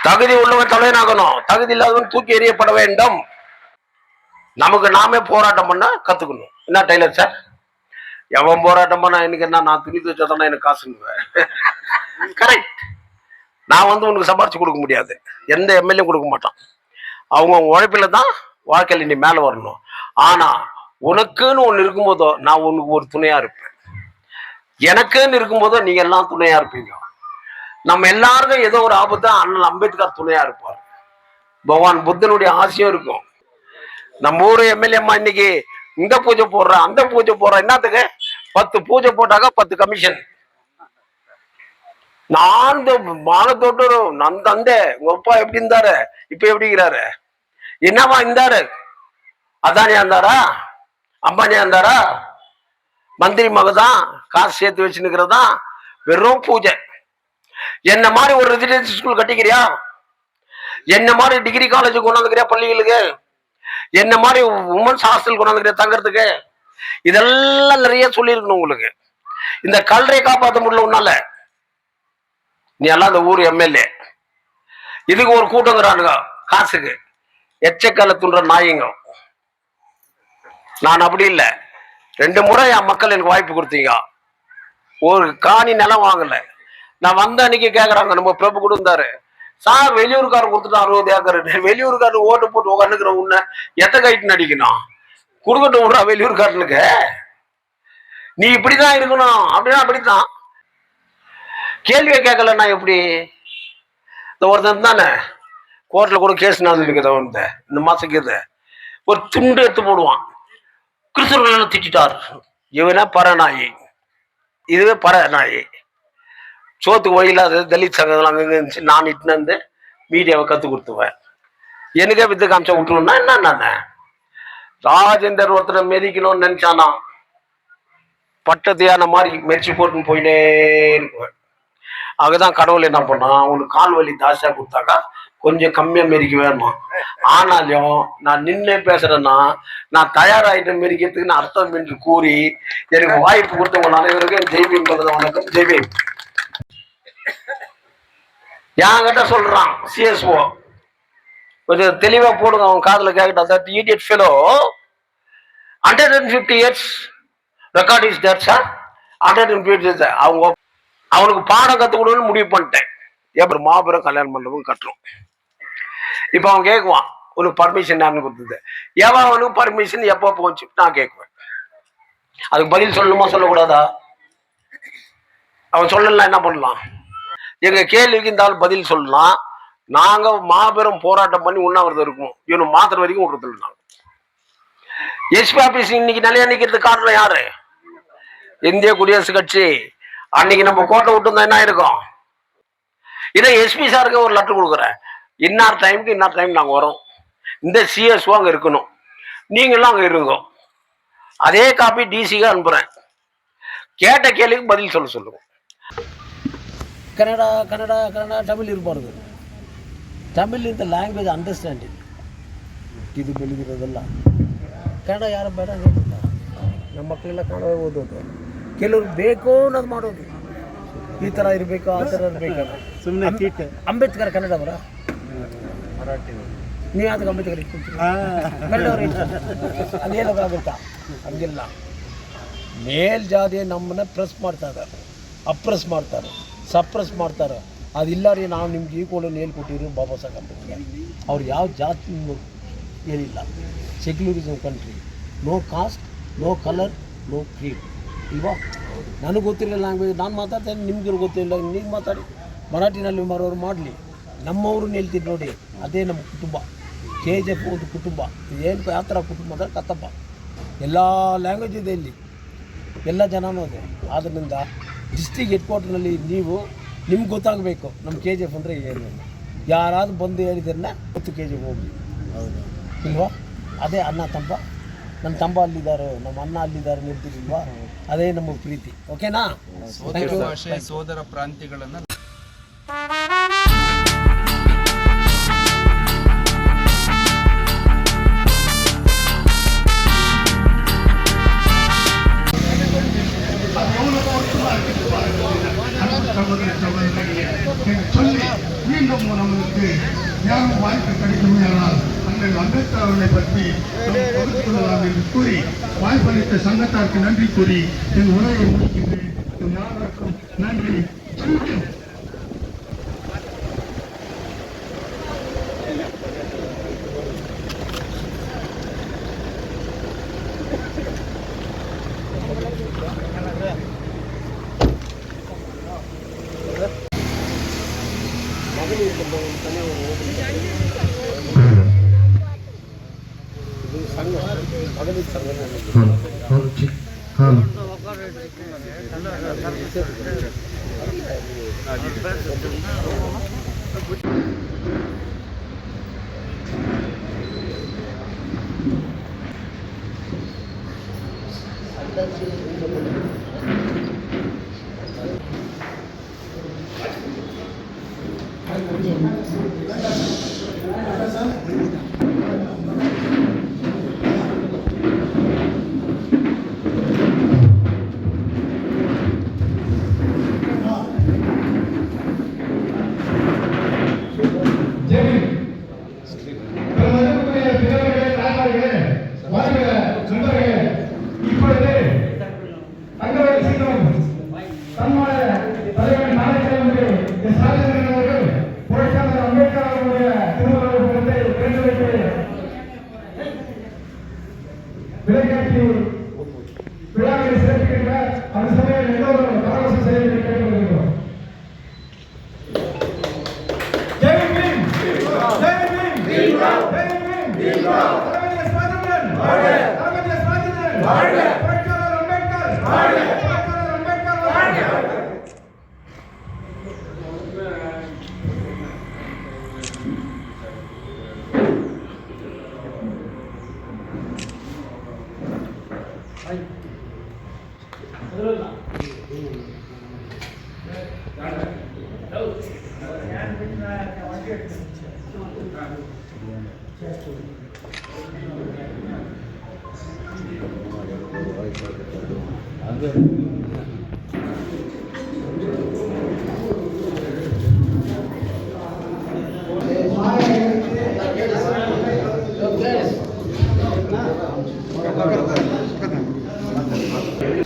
தகுதி உள்ளவன் தலைவனாகணும், தகுதி இல்லாதவன் தூக்கி எறியப்பட வேண்டும். நமக்கு நாமே போராட்டம் பண்ண கத்துக்கணும். என்ன டெய்லர் சார், எவன் போராட்டம் பண்ணா எனக்கு என்ன, நான் துணி துவச்சாதான் எனக்கு காசுங்குவேன். கரெக்ட். நான் உனக்கு சம்பாரிச்சு கொடுக்க முடியாது, எந்த எம்எல்ஏ கொடுக்க மாட்டான். அவங்க உழைப்பில தான் வாழ்க்கையில் நீ மேல வரணும். ஆனா உனக்குன்னு ஒண்ணு இருக்கும்போதோ நான் உனக்கு ஒரு துணையா இருப்பேன், எனக்குன்னு இருக்கும்போதோ நீங்க எல்லாம் துணையா இருப்பீங்க. நம்ம எல்லாருக்கும் ஏதோ ஒரு ஆபத்து அண்ணல் அம்பேத்கர் துணையா இருப்பார், பகவான் புத்தனுடைய ஆசையும் இருக்கும். நம்ம ஊரு எம்எல்ஏ அம்மா இன்னைக்கு இந்த பூஜை போடுற அந்த பூஜை போடுற, என்னத்துக்கு 10 பூஜை போட்டாக்க 10 கமிஷன். நான் மானத்தோட்டு நான் தந்தே, உங்க அப்பா எப்படி இருந்தாரு, இப்ப எப்படிங்கிறாரு, என்னவா இருந்தாரு, அதானியா இருந்தாரா, அம்பானியா இருந்தாரா, மந்திரி மகதான் காசு சேர்த்து வச்சுன்னுக்கிறதா வெறும் பூஜை. என்ன மாதிரி ஒரு ரெசிடென்சி ஸ்கூல் கட்டிக்கிறியா, என்ன மாதிரி டிகிரி காலேஜ் கொண்டாந்துக்கிறியா பள்ளிகளுக்கு, என்ன மாதிரி உமன்ஸ் ஹாஸ்டல் கொண்டாந்துக்கிறியா தங்கறதுக்கு, இதெல்லாம் நிறைய சொல்லியிருக்கணும் உங்களுக்கு. இந்த கல்றையை காப்பாற்ற முடியல உன்னால, நீ எல்லாம் இந்த ஊர் எம்எல்ஏ. இதுக்கு ஒரு கூட்டங்கிறானுங்க காசுக்கு, எச்சக்கால துன்ற நாயங்க. நான் அப்படி இல்லை, 2 முறை என் மக்கள் எனக்கு வாய்ப்பு கொடுத்தீங்க, ஒரு காணி நிலம் வாங்கல. நான் வந்த அன்னைக்கு கேட்கறாங்க, நம்ம பிரபு கொடுத்தாரு சார், வெளியூருக்காரன் கொடுத்துட்டு 60 ஏக்கர், வெளியூருக்காரன் ஓட்டு போட்டு உட்காந்துக்கிற உன்ன எத்த கைட்டு நடிக்கணும், கொடுக்கட்டும் விடுறா வெளியூருக்காரனுக்கு, நீ இப்படிதான் இருக்கணும் அப்படின்னா அப்படித்தான். கேள்வியை கேட்கலன்னா எப்படி? இந்த ஒருத்தன் தானே கோர்ட்ல கூட கேஸ் நடந்துருக்குது, இந்த மாசம் ஒரு துண்டு எடுத்து போடுவான், கிறிஸ்தவர்கள் திட்டார், இவனா பரநாயி, இதுவே பரநாயி. சோத்துக்கு வழியில்லாத தலித் சங்கங்கள் அங்கே இருந்துச்சு, நான் இட்டுன்னு வந்து மீடியாவை கற்றுக் கொடுத்துவேன். எனக்கே வித்து காமிச்சா விட்டுருன்னா என்ன? ராஜேந்தர் ஒருத்தரை மெதிக்கணும்னு நினைச்சானா பட்டத்தையான மாதிரி மெரிச்சு போட்டுன்னு போயிட்டே இருக்குவேன். அதுதான் கடவுள் என்ன பண்ணா, அவனுக்கு கால் வலி தாசியா கொடுத்தாக்கா கொஞ்சம் கம்மியா மெரிக்க வேணுமா. ஆனாலும் நான் நின்று பேசுறேன்னா நான் தயாராகிட்ட மெரிக்கிறதுக்கு நான் அர்த்தம் என்று கூறி எனக்கு வாய்ப்பு கொடுத்தவங்க அனைவருக்கும் ஜெய்பீம் பண்றது வணக்கம். ஜெய்பீம். என்கிட்ட சொல்றான் சிஎஸ்ஓ, கொஞ்சம் தெளிவா போடுங்க, அவன் காதுல கேட்கட்டும். That idiot fellow 150 years record is that sir, 150 அவங்க அவனுக்கு பாடம் கற்றுக் கொடுன்னு முடிவு பண்ணிட்டேன். எப்படி மாபெரும் கல்யாண மண்டபம் கட்டுறோம். இப்ப அவன் கேட்குவான், உனக்கு பர்மிஷன் யாருன்னு கொடுத்தது, எவன் அவனுக்கு பர்மிஷன் எப்போ போச்சு நான் கேட்குவேன். அதுக்கு பதில் சொல்லணுமா சொல்லக்கூடாதா? அவன் சொல்லலாம் என்ன பண்ணலாம்? எங்க கேள்விக்கு இந்த ஆள் பதில் சொல்லலாம். நாங்க மாபெரும் போராட்டம் பண்ணி உண்ணாவிரதம் இருக்கும், இவனு மாத்திர வரைக்கும் விடுறது. நாங்க எஸ்பி ஆபீஸ் இன்னைக்கு நிலையா நிக்கிறது காரணம் யாரு? இந்திய குடியரசு கட்சி. அன்னைக்கு நம்ம கோட்டை விட்டு என்ன இருக்கும்? இதை எஸ்பி சாருக்கு ஒரு லெட்டர் கொடுக்குறேன், இன்னார் டைமுக்கு இன்னார் டைம் நாங்க வரோம், இந்த சிஎஸ்ஓ அங்க இருக்கணும், நீங்களும் அங்க இருங்க. அதே காப்பி டிசிக்கு அனுப்புறேன், கேட்ட கேள்விக்கு பதில் சொல்லுங்க. கன்னடா கன்னடா கன்னடா தமிழ் இருப்பாருங்க. தமிழ் இந்த ಲ್ಯಾಂಗ್ವೇಜ್ ಅಂಡರ್ಸ್ಟ್ಯಾಂಡಿಂಗ್ ಇದು ಬೆಳೆದಿರೋದಲ್ಲ. ಕನ್ನಡ ಯಾರ ಬೇಡ ನಮ್ಮ ಮಕ್ಕಳೆಲ್ಲ ಕನ್ನಡ ಓದೋದು, ಕೆಲವ್ರು ಬೇಕು ಅನ್ನೋದು ಮಾಡೋದು, ಈ ಥರ ಇರಬೇಕು ಆ ಥರ ಇರಬೇಕಲ್ಲ. ಸುಮ್ಮನೆ ಅಂಬೇಡ್ಕರ್ ಕನ್ನಡ ಅವರ ಮರಾಠಿ, ನೀವು ಅದಕ್ಕೆ ಅಂಬೇಡ್ಕರ್ ಇಟ್ಕೊಳ್ತೀರಿ, ಅದೇನಾಗುತ್ತಾ? ಹಂಗಿಲ್ಲ. ಮೇಲ್ಜಾತಿ ನಮ್ಮನ್ನ ಪ್ರೆಸ್ ಮಾಡ್ತಾರೆ, ಅಪ್ರೆಸ್ ಮಾಡ್ತಾರೆ, ಸಪ್ರೆಸ್ ಮಾಡ್ತಾರೆ. ಅದಿಲ್ಲ ರೀ, ನಾವು ನಿಮ್ಗೆ ಈಕ್ವಲನ್ನು ಹೇಳ್ಕೊಟ್ಟಿದ್ರು ಬಾಬಾ ಸಾಹೇಬ್ ಅಂಬೇಡ್ಕರ್. ಅವ್ರು ಯಾವ ಜಾತಿ ಏನಿಲ್ಲ, secularism country, no caste, no colour, no creed ಇಲ್ವಾ? ನನಗೆ ಗೊತ್ತಿರೋ ಲ್ಯಾಂಗ್ವೇಜ್ ನಾನು ಮಾತಾಡ್ತೇನೆ, ನಿಮ್ಗೆ ಗೊತ್ತಿಲ್ಲ, ನೀವು ಮಾತಾಡಿ, ಮರಾಠಿನಲ್ಲಿ ಮಾರೋರು ಮಾಡಲಿ, ನಮ್ಮವ್ರನ್ನ ಹೇಳ್ತೀರಿ ನೋಡಿ, ಅದೇ ನಮ್ಮ ಕುಟುಂಬ. KGF ಒಂದು ಕುಟುಂಬ. ಏನು ಯಾವ ಥರ ಕುಟುಂಬ ಅಂದರೆ ಕತ್ತಪ್ಪ, ಎಲ್ಲ ಲ್ಯಾಂಗ್ವೇಜ್ ಇದೆ ಇಲ್ಲಿ, ಎಲ್ಲ ಜನನೂ ಇದೆ. ಆದ್ದರಿಂದ ಡಿಸ್ಟ್ರಿಕ್ಟ್ ಹೆಡ್ ಕ್ವಾರ್ಟರ್ನಲ್ಲಿ ನೀವು ನಿಮ್ಗೆ ಗೊತ್ತಾಗಬೇಕು ನಮ್ಮ KGF ಅಂದರೆ ಏನು. ಯಾರಾದ್ರೂ ಬಂದು ಹೇಳಿದ್ರನ್ನ 10 KGF ಹೋಗಿ, ಹೌದು ಇಲ್ವಾ? ಅದೇ ಅಣ್ಣ ತಂಬ, ನನ್ನ ತಂಬ ಅಲ್ಲಿದ್ದಾರೆ, ನಮ್ಮ ಅಣ್ಣ ಅಲ್ಲಿದ್ದಾರೆ, ನಿಲ್ತಿಲ್ವಾ? ಅದೇ ನಮ್ಮ ಪ್ರೀತಿ. ಓಕೆನಾ? ಸೋದರ ಪ್ರಾಂತ್ಯಗಳನ್ನು சொல்லி மீண்டும் நம்மளுக்கு ஞாபகம் வாய்ப்பு கிடைக்குமேயானால் அந்த அம்பேத்கர் அவர்களை பற்றி பகிர்ந்து கொள்ளலாம் என்று கூறி வாய்ப்பளித்த சங்கத்தாருக்கு நன்றி கூறி என் உரையை முடிக்கின்றேன். யாருக்கும் நன்றி.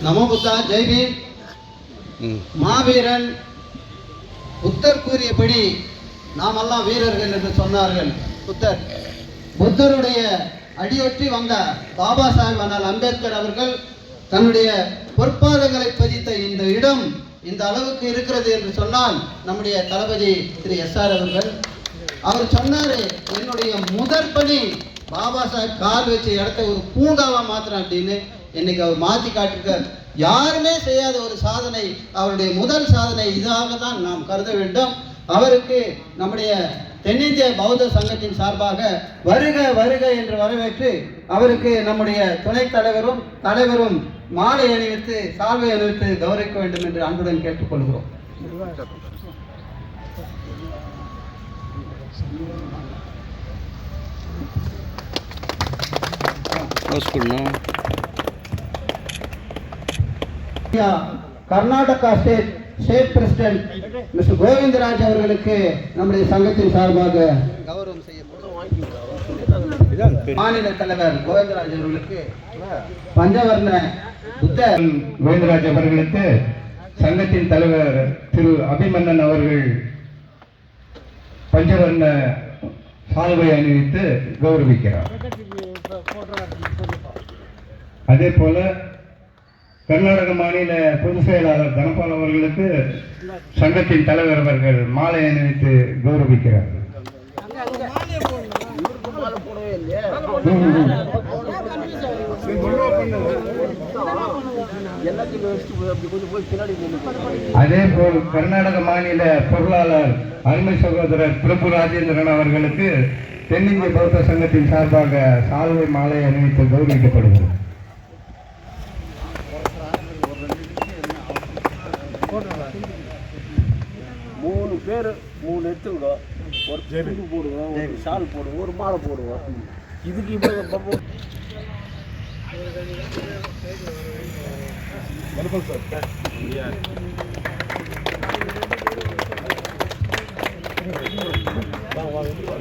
நமோ புத்தா, ஜெய் பீம். மாவீரன் புத்தர் கூறியபடி நாமெல்லாம் வீரர்கள் என்று சொன்னார்கள். புத்தருடைய அடியொற்றி வந்த பாபா சாஹேப் அண்ணல் அம்பேத்கர் அவர்கள் தன்னுடைய பொற்பாதங்களை பதித்த இந்த இடம் இந்த அளவுக்கு இருக்கிறது என்று சொன்னால் நம்முடைய தளபதி திரு எஸ்ஆர் அவர்கள் அவர் சொன்னாரு, என்னுடைய முதற் பணி பாபா சாஹேப் கால் வச்ச இடத்த ஒரு பூங்காவா மாத்திரம் அப்படின்னு. இன்னைக்கு அவர் மாற்றி காட்டிருக்கார். யாருமே செய்யாத ஒரு சாதனை, அவருடைய முதல் சாதனை இதாக தான் நாம் கருத வேண்டும். அவருக்கு நம்முடைய தென்னிந்திய பௌத்த சங்கத்தின் சார்பாக வருக வருக என்று வரவேற்று அவருக்கு நம்முடைய துணைத் தலைவரும் மாலை அணிவித்து சால்வை அணிவித்து கௌரவிக்க வேண்டும் என்று அன்புடன் கேட்டுக்கொள்கிறோம். Karnataka state president mister Govindaraj அவர்களுக்கு நம்முடைய சங்கத்தின் சார்பாக கௌரவம் செய்யப்படும். மாநில தலைவர் கோவிந்தராஜ் அவர்களுக்கு பஞ்சவர்ண புத்த கோவிந்தராஜ் அவர்களுக்கு சங்கத்தின் தலைவர் திரு அபிமன்னன் அவர்கள் பஞ்சவர்ண சால்வை அணிவித்து கௌரவிக்கிறார். அதே போல கர்நாடக மாநில பொதுச் செயலாளர் தனபால் அவர்களுக்கு சங்கத்தின் தலைவர் அவர்கள் மாலை அணிவித்து கௌரவிக்கிறார்கள். அதே போல் கர்நாடக மாநில பொருளாளர் அருமை சகோதரர் பிரபு ராஜேந்திரன் அவர்களுக்கு தென்னிந்திய பௌத்த சங்கத்தின் சார்பாக சால்வை மாலை அணிவித்து கௌரவிக்கப்படுகிறது. மூணு பேர் மூணு எடுத்துங்க, ஒரு ஜெபி போடுவோம், ஒரு ஷால் போடுவோம், ஒரு மாலை போடுவோம். இதுக்கு இப்போ வணக்கம் சார்.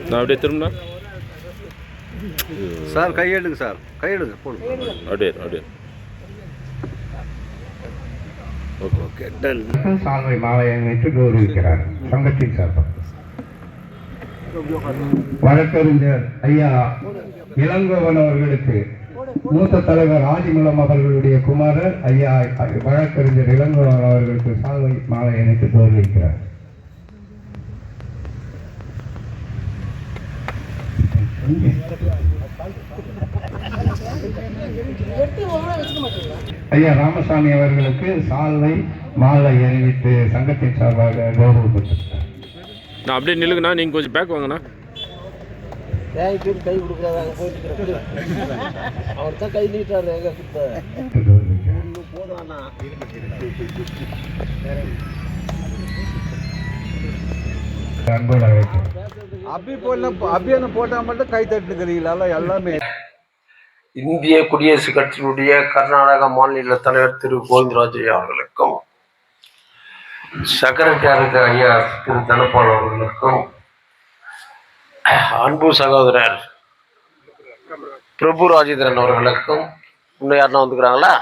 நான் அப்படியே திரும்பினா சார் கையெடுங்க சார், கையெடுங்க போடுங்க. அப்படியே ஓகே டன். சால்வை மாலையை வைத்து கௌரவிக்கிறார் சங்கத்தின் சார்பாக. வழக்கறிஞர் ஐயா இளங்கோவன் அவர்களுக்கு மூத்த தலைவர் ஆதிமலம் அவர்களுடைய குமாரர் ஐயா வழக்கறிஞர் இளங்கோவன் அவர்களுக்கு சால்வை மாலை இணைத்து கௌரவிக்கிறார். ஐயா ராமசாமி அவர்களுக்கு சால்வை மாலை அணிவித்து சங்கத்தின் சார்பாக கௌரவப்பட்டிருக்கிறார். நான் அப்படியே நில்லுங்கண்ணா, நீங்கள் கொஞ்சம் பேக் வாங்கண்ணா. தேங்க்யூ கை கொடுக்குறாங்க போயிட்டு அவர் தான் கை நீட்டாரு எங்க போதானா அன்போடு அழைக்கிறேன். அபியான போட்டால் மட்டும் கை தட்டுக்கிறீங்களா எல்லாமே? இந்திய குடியரசுக் கட்சியினுடைய கர்நாடக மாநில தலைவர் திரு கோவிந்தராஜ் ஐயா அவர்களுக்கும், செக்ரட்டரியாக ஐயா திரு தனபால் அவர்களுக்கும், அன்பு சகோதரர் பிரபு ராஜேந்திரன் அவர்களுக்கும், இன்னும் யாருன்னா வந்துக்கிறாங்களா,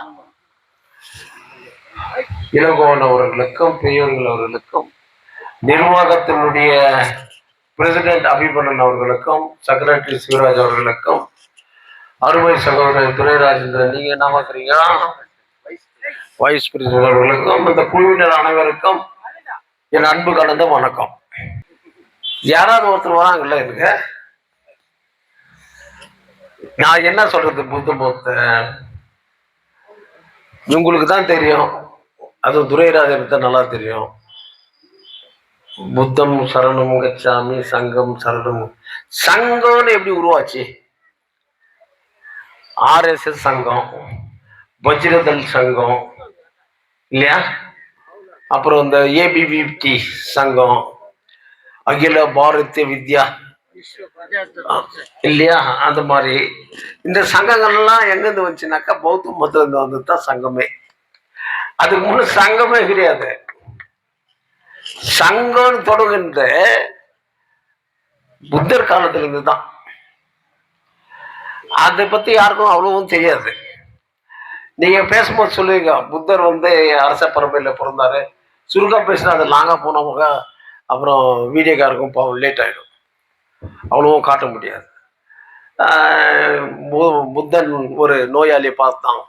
இளங்கோவன் அவர்களுக்கும், பெரியவர்கள் அவர்களுக்கும், நிர்வாகத்தினுடைய பிரசிடென்ட் அபிபண்ணன் அவர்களுக்கும், செக்ரட்டரி சிவராஜ் அவர்களுக்கும், அருமை சகோதரர் துரை ராஜேந்திரன், நீங்க என்ன பார்க்குறீங்க, வைஸ் பிரசிடென்ட் அவர்களுக்கும், இந்த குழுவினர் அனைவருக்கும் என் அன்பு கலந்த வணக்கம். யாராவது ஒருத்தர் வராங்கல்ல எனக்கு, நான் என்ன சொல்றது, புத்த உங்களுக்கு தான் தெரியும், அதுவும் துரைராஜனுக்கு தான் நல்லா தெரியும். புத்தம் சரணம் கச்சாமி, சங்கம் சரணம். சங்கம்னு எப்படி உருவாச்சு? ஆர்எஸ்எஸ் சங்கம், வஜ்ரதள் சங்கம் இல்லையா, அப்புறம் இந்த ஏபிவிடி சங்கம், அகில பாரதிய வித்யா இல்லையா, அந்த மாதிரி இந்த சங்கங்கள்லாம் எங்கேருந்து வந்துச்சுனாக்கா பௌத்த மதத்துல வந்து தான் சங்கமே. அதுக்கு முன்ன சங்கமே கிடையாது. சங்கம்னு தொடங்குன்ற புத்தர் காலத்துல இருந்து தான். அதை பத்தி யாருக்கும் அவ்வளவும் தெரியாது. நீங்க பேசும்போது சொல்லுவீங்க புத்தர் வந்து அரச பரம்பரையில பிறந்தாரு, சுருக்கா பேசினா அது லாங்கா போனவங்க அப்புறம் வீடியோக்காருக்கும் பாவம் லேட் ஆகிடும், அவ்வளவும் காட்ட முடியாது. புத்தன் ஒரு நோயாளியை பார்த்தான்,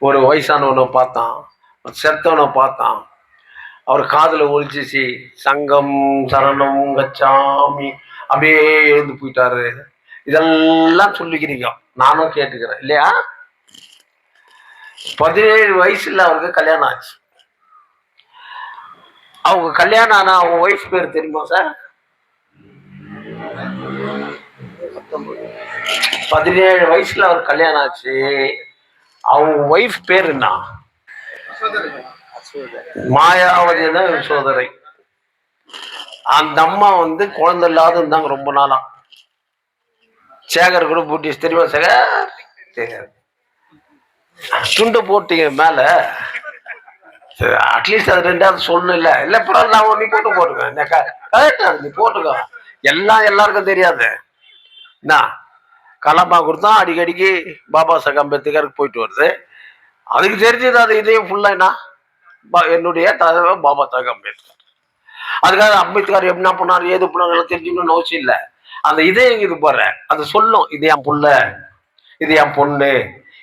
ஒரு வயசானவனை பார்த்தான், செத்தவனை பார்த்தான், அவர் காதில் ஒழிச்சிச்சு சங்கம் சரணம் கச்சாமி, அப்படியே எழுந்து போயிட்டாரு. இதெல்லாம் சொல்லிக்கிறீங்க, நானும் கேட்டுக்கிறேன் இல்லையா. 17 வயசுல அவருக்கு கல்யாணம் ஆச்சு. அவங்க கல்யாணம் ஆனா அவங்க ஒய்ஃப் பேர் தெரியுமா சார்? 17 வயசுல அவர் கல்யாணம் ஆச்சு. அவங்க ஒய்ஃப் பேர் என்ன? மாயாவதி தான் சோதரை. அந்த அம்மா வந்து குழந்தை இல்லாத இருந்தாங்க ரொம்ப நாளா. சேகர் கூட பூட்டிஸ் தெரியுமா சேகர்? தெரியாது. துண்டை போட்டீங்க மேல, அட்லீஸ்ட் அது ரெண்டாவது சொல்லணும். இல்லை இல்லை பரவாயில்ல, நான் நீ போட்டுக்கோ, நீ போட்டுக்கோ. எல்லாருக்கும் தெரியாது. என்ன கலப்பா கொடுத்தா அடிக்கடிக்கு பாபா சாஹேப் அம்பேத்கருக்கு போயிட்டு வருது. அதுக்கு தெரிஞ்சது அது இதையும் ஃபுல்லா என்ன என்னுடைய தலைவர் பாபா சாஹேப் அம்பேத்கர். அதுக்காக அம்பேத்கர் என்ன பண்ணாரு ஏது பண்ணாரு தெரிஞ்சுக்கணும்னு அவசியம் இல்லை. அந்த இதயம் இது போற அது சொல்லும், இது என் புள்ள, இது என் பொண்ணு,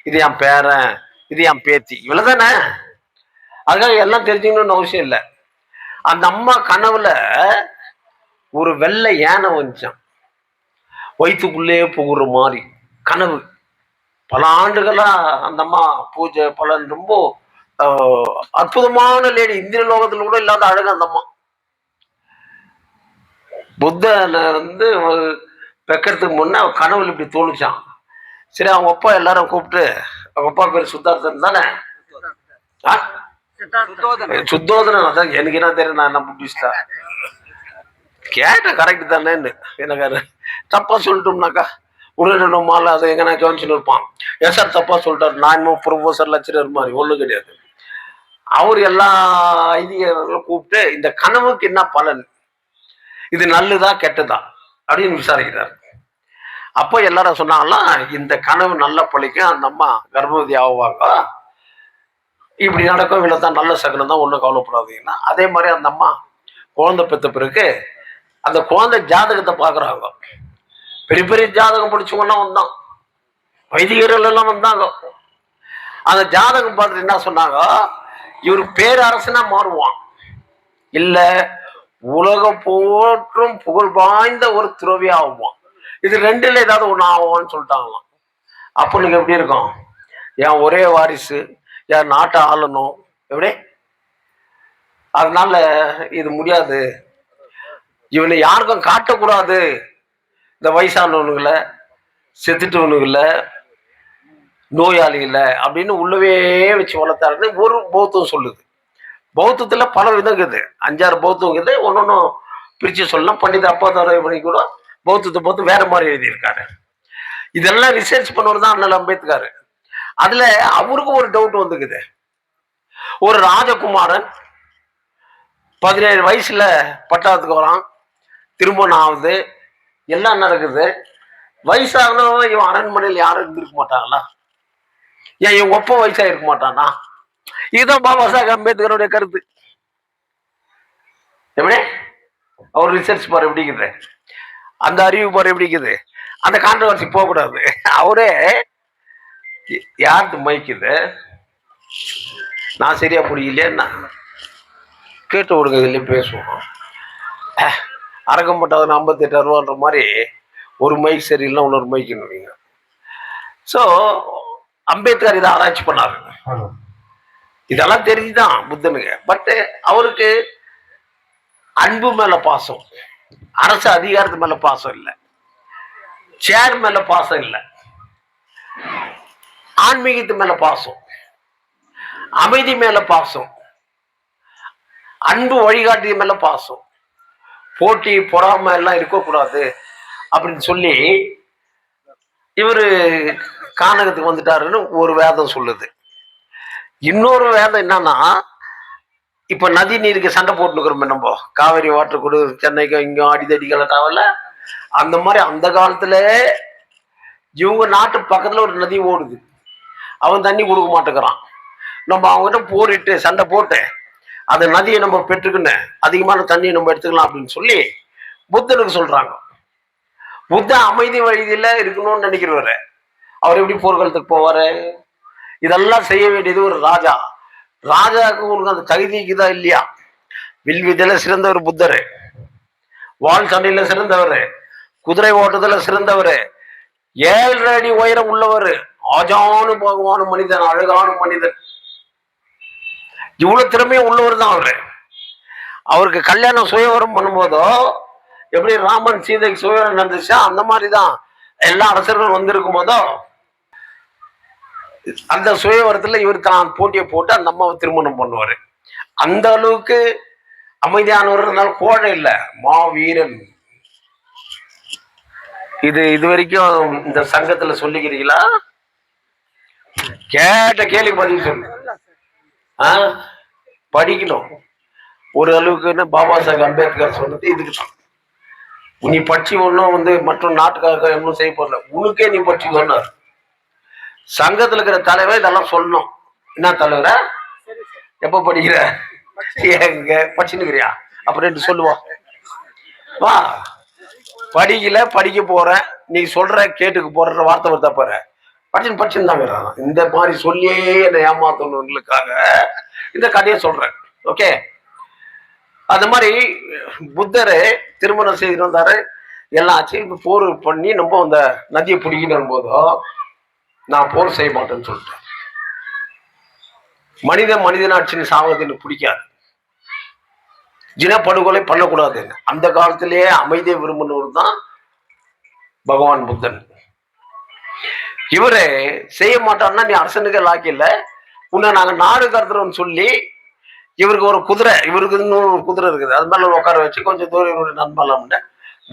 இது என் பேரன், இது என் பேத்தி, இவ்வளவுதானே. அதுக்காக எல்லாம் தெரிஞ்சுக்கணும்னு அவசியம் இல்லை. அந்த அம்மா கனவுல ஒரு வெள்ளை யானை வந்துச்சான், வயிற்றுக்குள்ளே புகுற மாதிரி கனவு. பல ஆண்டுகளா அந்த அம்மா பூஜை பலன், ரொம்ப அற்புதமான லேடி, இந்திய லோகத்துல கூட இல்லாத அழகு அந்த அம்மா. புத்தனை வந்து வைக்கிறதுக்கு முன்னே கனவுல இப்படி தோணுச்சான். சரி, அவங்க அப்பா எல்லாரும் கூப்பிட்டு, அவங்க அப்பா பேர் சுத்தார்த்தன் தானே, சுத்தோதனன். அதான் எனக்கு என்ன தெரியும், நான் என்ன புத்திஸ்டா கேட்டேன், கரெக்ட் தானேன்னு. எனக்கு தப்பா சொல்லிட்டோம்னாக்கா உடனே மாலை அதை எங்கன்னா கவனிச்சுன்னு இருப்பான். எஸ் சார் தப்பா சொல்லிட்டாரு, நான் இன்னும் ப்ரொஃபஸர் லெக்சரர் மாதிரி ஒன்றும் கிடையாது. அவர் எல்லா ஐதிகளும் கூப்பிட்டு இந்த கனவுக்கு என்ன பலன், இது நல்லதா கெட்டதா அப்படின்னு விசாரிக்கிறார். அப்போ எல்லாரும் சொன்னாங்களாம், இந்த கனவு நல்ல பழிக்கும், அந்த அம்மா கர்ப்பவதி ஆகுவாங்க, இப்படி நடக்கும், இவ்வளோ தான் நல்ல சகுனம் தான், ஒன்றும் கவலைப்படாதீங்கன்னா. அதே மாதிரி அந்த அம்மா குழந்தை பெற்ற பிறகு அந்த குழந்தை ஜாதகத்தை பார்க்குறாங்க. பெரிய பெரிய ஜாதகம் படிச்சவங்கலாம் வந்தான், வைதிகர்கள் எல்லாம் வந்தாங்க. அந்த ஜாதகம் பார்த்துட்டு என்ன சொன்னாங்க, இவர் பேரரசனா மாறுவான், இல்ல உலகம் போற்றும் புகழ் வாய்ந்த ஒரு துறவி ஆகுவான், இது ரெண்டுல ஏதாவது ஒண்ணு ஆகுவான்னு சொல்லிட்டாங்களாம். அப்போ நீங்க எப்படி இருக்கும், என் ஒரே வாரிசு, என் நாட்டை ஆளணும், எப்படி, அதனால இது முடியாது, இவனை யாருக்கும் காட்டக்கூடாது, இந்த வயசானவனுங்களை, செத்துட்டவனுங்களை, நோயாளிகளை அப்படின்னு உள்ளவே வச்சு வளர்த்தாருன்னு ஒரு பௌத்தம் சொல்லுது. பௌத்தத்துல பல விதம் இருக்குது, 5-6 பௌத்தம் இருக்குது. ஒன்னொன்னும் பிரிச்சு சொல்லலாம். பண்டித அப்பாதார மணி கூட பௌத்தத்தை பார்த்து வேற மாதிரி எழுதியிருக்காரு. இதெல்லாம் ரிசர்ச் பண்ணவர் தான் அண்ணல் அம்பேத்கர். அதுல அவருக்கும் ஒரு டவுட் வந்துக்குது. ஒரு ராஜகுமாரன் 17 வயசுல பட்டாளத்துக்கு வரான், திருமணம் ஆகுது, எல்லாம் நடக்குது. வயசாகணும், இவன் அரண்மனையில் யாரும் இருந்திருக்க மாட்டாங்களா, ஏன் இவன் ஒப்ப வயசா இருக்க மாட்டானா? இதுதான் பாபா சாஹேப் அம்பேத்கருடைய கருத்து. எப்படி அவர் ரிசர்ச் பாரு எப்படி இருக்குது, அந்த அறிவு பாரு எப்படி இருக்குது, அந்த கான்ட்ரவர்சி போகக்கூடாது. அவரே யாருக்கு மைக்குது, நான் சரியா புரியலையா, கேட்டு விடுங்க, இதுலேயும் பேசுவோம். அரங்கம்பட்டாவது 58 ரூபான்ற மாதிரி ஒரு மைக் சரியில்லை, இன்னொரு மைக்குன்னு. ஸோ அம்பேத்கர் இதை ஆராய்ச்சி பண்ணாரு. இதெல்லாம் தெரிஞ்சுதான் புத்தனுக்கு. பட் அவருக்கு அன்பு மேல பாசம், அரசு அதிகாரத்து மேல பாசம் இல்லை, சேர் மேல பாசம் இல்லை, ஆன்மீகத்து மேல பாசம், அமைதி மேல பாசம், அன்பு வழிகாட்டி மேல பாசம், போட்டி பொறாமை எல்லாம் இருக்கக்கூடாது அப்படின்னு சொல்லி இவரு கானகத்துக்கு வந்துட்டாருன்னு ஒரு வேதம் சொல்லுது. இன்னொரு வேதம் என்னன்னா, இப்ப நதி நீருக்கு சண்டை போட்டுக்கிறோம், நம்ம காவேரி வாட்டர் கொடு, சென்னைக்கு இங்கே அடிதடிகளை தேவையில்ல, அந்த மாதிரி அந்த காலத்துல இவங்க நாட்டு பக்கத்துல ஒரு நதி ஓடுது, அவன் தண்ணி கொடுக்க மாட்டேங்கிறான், நம்ம அவங்ககிட்ட போரிட்டு சண்டை போட்டு அந்த நதியை நம்ம பெற்றுக்குன்னு அதிகமான தண்ணியை நம்ம எடுத்துக்கலாம் அப்படின்னு சொல்லி புத்தனுக்கு சொல்றாங்க. புத்தன் அமைதி வழியில இருக்கணும்னு நினைக்கிறவரு, அவர் எப்படி போர்க்களத்துக்கு போவாரு? இதெல்லாம் செய்ய வேண்டியது ஒரு ராஜா. ராஜாவுக்கு உங்களுக்கு அந்த தகுதிக்குதான் இல்லையா? வில்வித்தையில சிறந்தவர் புத்தர், வால் சண்டையில சிறந்தவர், குதிரை ஓட்டத்துல சிறந்தவர், 7 அடி உயரம் உள்ளவர், ஆஜானு பகவான மனிதன், அழகான மனிதன், இவ்வளவு திறமையும் உள்ளவர் தான் அவரு. அவருக்கு கல்யாணம் சுயவரம் பண்ணும்போதோ எப்படி ராமன் சீதைக்கு சுயவரம் நடந்துச்சா, அந்த மாதிரிதான் எல்லா அரசர்களும் வந்திருக்கும் போதோ அந்த சுயவரத்துல இவர் தான் போட்டியை போட்டு அந்த அம்மாவை திருமணம் பண்ணுவாரு. அந்த அளவுக்கு அமைதியானவர், கோழை இல்லை, மாவீரன். இது வரைக்கும் இந்த சங்கத்துல சொல்லிக்கிறீங்களா? கேட்ட கேள்வி பதில் சொல்லு. படிக்கணும் ஒரு அளவுக்குன்னு பாபா சாஹேப் அம்பேத்கர் சொன்னது இதுக்கு தான். நீ படிச்சு ஒன்றும் மற்ற நாட்டுக்காக ஒன்றும் செய்ய போறல, உனக்கே நீ படிச்சுக்கோன்னாரு. சங்கத்துல இருக்கிற தலைவர் இதெல்லாம் சொல்லணும். என்ன தலைவர, எப்ப படிக்கிற, எங்க படிச்சுன்னுக்கிறியா அப்படின்னு சொல்லுவான். வா படிக்கல, படிக்க போறேன், நீ சொல்ற கேட்டுக்கு போற வார்த்தை வருதா பாரு, படிச்சுன்னு தாங்க. இந்த மாதிரி சொல்லியே என்னை ஏமாத்தவங்களுக்காக இந்த கதையை சொல்றேன். ஓகே, அந்த மாதிரி புத்தரை திருமணம் செய்து வந்தாரு, எல்லாம் ஆச்சு. இப்போ போர் பண்ணி நம்ம அந்த நதியை பிடிக்கணும் போதோ நான் போர் செய்ய மாட்டேன்னு சொல்லிட்டேன். மனிதனாட்சின்னு சாவது எனக்கு பிடிக்காது, ஜினப்படுகொலை பண்ணக்கூடாதுன்னு அந்த காலத்திலேயே அமைதியை விரும்பினவர் தான் பகவான் புத்தன். இவரு செய்ய மாட்டார்னா நீ அரசனுக்கு லாக்கில்ல, உன்னை நாங்க நாடு கடத்துறோம்னு சொல்லி இவருக்கு ஒரு குதிரை, இவருக்கு இன்னொரு ஒரு குதிரை இருக்குது, அது மேல உட்கார வச்சு கொஞ்சம் தூரம் இவருடைய நண்பர்லாம்னு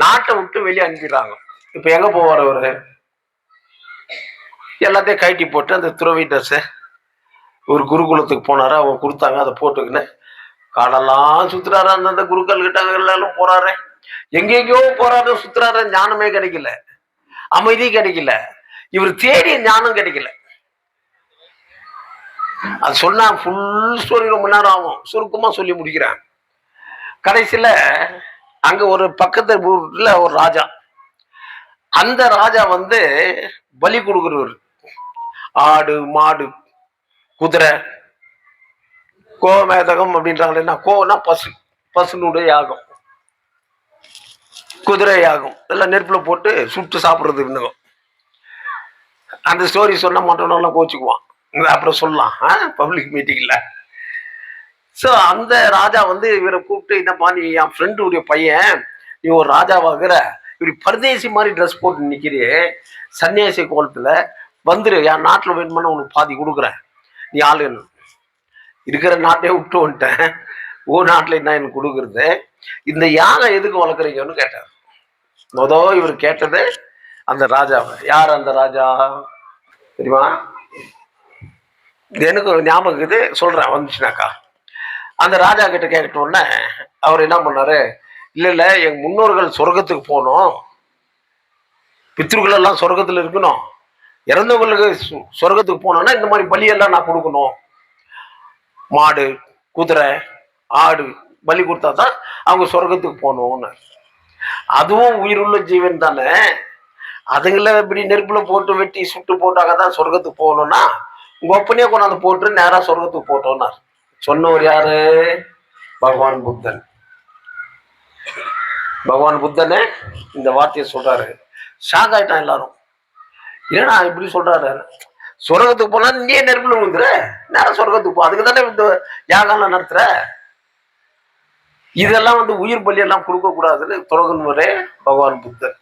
நாட்டை விட்டு வெளியே அனுப்பிடுறாங்க. இப்ப எங்க போவார் அவரு? எல்லாத்தையும் கைட்டி போட்டு அந்த துறவி ட்ரெஸ் ஒரு குருகுலத்துக்கு போனாரு, அவங்க கொடுத்தாங்க, அதை போட்டுக்கின்னு காடெல்லாம் சுத்துறாரு, அந்தந்த குருக்கள் கிட்ட எல்லாரும் போறாரு. எங்கெங்கயோ போறாரு, சுத்துறாரு, ஞானமே கிடைக்கல, அமைதி கிடைக்கல, இவர் தேடிய ஞானம் கிடைக்கல. அது சொன்னா ஃபுல் ஸ்டோரி ரொம்ப நேரம் ஆகும், சுருக்கமா சொல்லி முடிக்கிறேன். கடைசியில அங்க ஒரு பக்கத்து ஊர்ல ஒரு ராஜா, அந்த ராஜா வந்து பலி கொடுக்குறவர். ஆடு, மாடு, குதிரை, கோமேதகம் அப்படின்றாங்க. என்ன கோனா பசு, பசுனுடைய யாகம், குதிரை யாகம், எல்லாம் நெருப்புல போட்டு சுட்டு சாப்பிடுறது. இன்னும் அந்த ஸ்டோரி சொன்னா மாட்டோம்லாம் கோச்சுக்குவான், அப்புறம் சொல்லலாம் பப்ளிக் மீட்டிங்ல. ஸோ அந்த ராஜா வந்து இவரை கூப்பிட்டு, என்னப்பா நீ என் ஃப்ரெண்டுடைய பையன், நீ ஒரு ராஜாவாகிற, இப்படி பரதேசி மாதிரி ட்ரெஸ் போட்டு நிற்கிறியே, சன்னியாசி கோலத்துல வந்துரு, என் நாட்டில் வேணுமானு உனக்கு பாதி கொடுக்குறேன், நீ ஆளுன்னு. இருக்கிற நாட்டையே விட்டு வந்துட்டேன், ஓ நாட்டில் என்ன எனக்கு கொடுக்குறது, இந்த யாகம் எதுக்கு வளர்க்குறீங்கன்னு கேட்டார். இவர் கேட்டது அந்த ராஜாவை. யார் அந்த ராஜா தெரியுமா? எனக்கு ஞாபகம் இது, சொல்றேன் வந்துச்சுனாக்கா. அந்த ராஜா கிட்ட கேட்டோன்னே அவர் என்ன பண்ணாரு, இல்ல எங்க முன்னோர்கள் சொர்க்கத்துக்கு போகணும், பித்ருக்கள் எல்லாம் சொர்க்கத்துல இருக்கணும், இறந்தவங்களுக்கு சொர்க்கத்துக்கு போனோம்னா இந்த மாதிரி பலியெல்லாம் நான் கொடுக்கணும், மாடு, குதிரை, ஆடு பலி கொடுத்தா தான் அவங்க சொர்க்கத்துக்கு போகணும்னு. அதுவும் உயிருள்ள ஜீவன் தானே, அதுங்கள இப்படி நெருப்புல போட்டு வெட்டி சுட்டு போட்டாக்க தான் சொர்க்கத்துக்கு போகணும்னா உங்க ஒப்பனையே கொண்டாந்து போட்டு நேரா சொர்க்கத்துக்கு போட்டோம்னார். சொன்னவர் யாரு? பகவான் புத்தன். பகவான் புத்தனே இந்த வார்த்தையை சொல்றாரு. ஷாக் ஆயிட்டான் எல்லாரும். ஏன்னா இப்படி சொல்றாரு, சொர்க்கத்துக்கு போனா நீ நெருப்புல விழுந்துற, நேரம் சொர்க்கத்துக்கு போ, அதுக்கு தானே இந்த யாகம்லாம் நடத்துற, இதெல்லாம் வந்து உயிர் பலியெல்லாம் கொடுக்க கூடாதுன்னு தொடங்குனவரே பகவான் புத்தன்.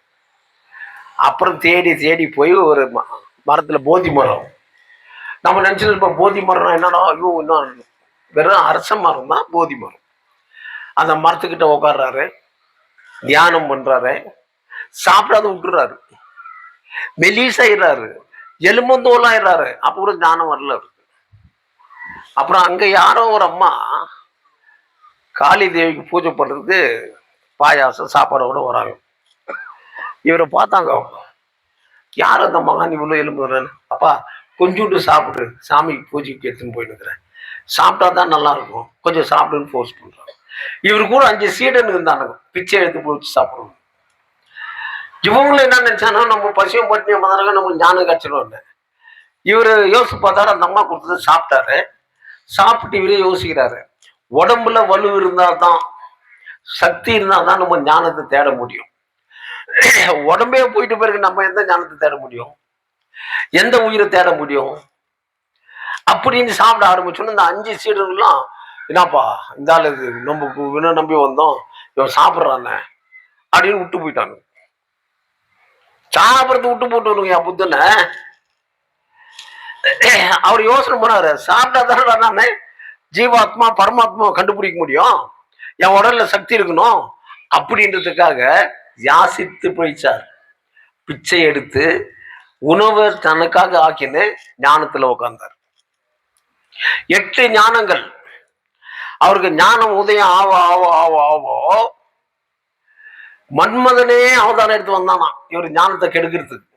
அப்புறம் தேடி தேடி போய் ஒரு மரத்துல போதி மரம், நம்ம நினைச்சிட்டு இருப்போம் போதி மரம் என்னடா, ஐயோ இன்னும் வெறும் அரச மரம் தான் போதி மரம். அந்த மரத்துக்கிட்ட உட்கார்றாரு, தியானம் பண்றாரு, சாப்பிடாத விட்டுறாரு, மெலிசாயிடுறாரு, எலும்பந்தோலாயிடுறாரு. அப்ப கூட ஞானம் வரல அவருக்கு. அப்புறம் அங்க யாரோ ஒரு அம்மா காளி தேவிக்கு பூஜை பண்றதுக்கு பாயாசம் சாப்பாடோட வராங்க. இவரை பார்த்தாங்க, யார் அந்த மகான் இவ்வளவு எலும்புறேன்னு. அப்பா கொஞ்சோண்டு சாப்பிடு, சாமிக்கு பூஜைக்கு எடுத்துன்னு போயின்னு, சாப்பிட்டா தான் நல்லா இருக்கும், கொஞ்சம் சாப்பிடுன்னு ஃபோர்ஸ் பண்றாங்க. இவரு கூட 5 சீடன் இருந்தானுங்க, பிச்சை எடுத்து போச்சு சாப்பிடுவோம். இவங்களும் என்ன நினைச்சானா, நம்ம பசியும் பட்டினியும் வந்தாங்க, நம்மளுக்கு ஞானம் கிடைச்சிடும். இவரு யோசிச்சு பார்த்தாரு, அந்த அம்மா கொடுத்தது சாப்பிட்டாரு. சாப்பிட்டு இவரே யோசிக்கிறாரு, உடம்புல வலு இருந்தாதான், சக்தி இருந்தாதான் நம்ம ஞானத்தை தேட முடியும். உடம்பே போயிட்டு பிறகு நம்ம எந்த ஞானத்தை தேட முடியும், எந்த உயிரை தேட முடியும் அப்படின்னு சாப்பிட ஆரம்பிச்சோன்னு இந்த 5 சீடர்கள்லாம், என்னப்பா இந்த ஆள் இது நம்ம இவனை நம்பி வந்தோம், இவன் சாப்பிட்றானே அப்படின்னு விட்டு போயிட்டாங்க. சாப்பிட்றது விட்டு போட்டு என் புத்தனை. அவர் யோசனை பண்ணாரு, சாப்பிட்டா தானே நானே ஜீவாத்மா பரமாத்மா கண்டுபிடிக்க முடியும், என் உடல்ல சக்தி இருக்கணும் அப்படின்றதுக்காக யாசித்து போயிச்சார். பிச்சை எடுத்து உணவை தனக்காக ஆக்கின்னு ஞானத்துல உட்கார்ந்தார். 8 ஞானங்கள் அவருக்கு. ஞானம் உதயம் ஆவோ ஆவோ ஆவோ ஆவோ மன்மதனே அவதாரம் எடுத்து வந்தானா இவர் ஞானத்தை கெடுக்கிறதுக்கு.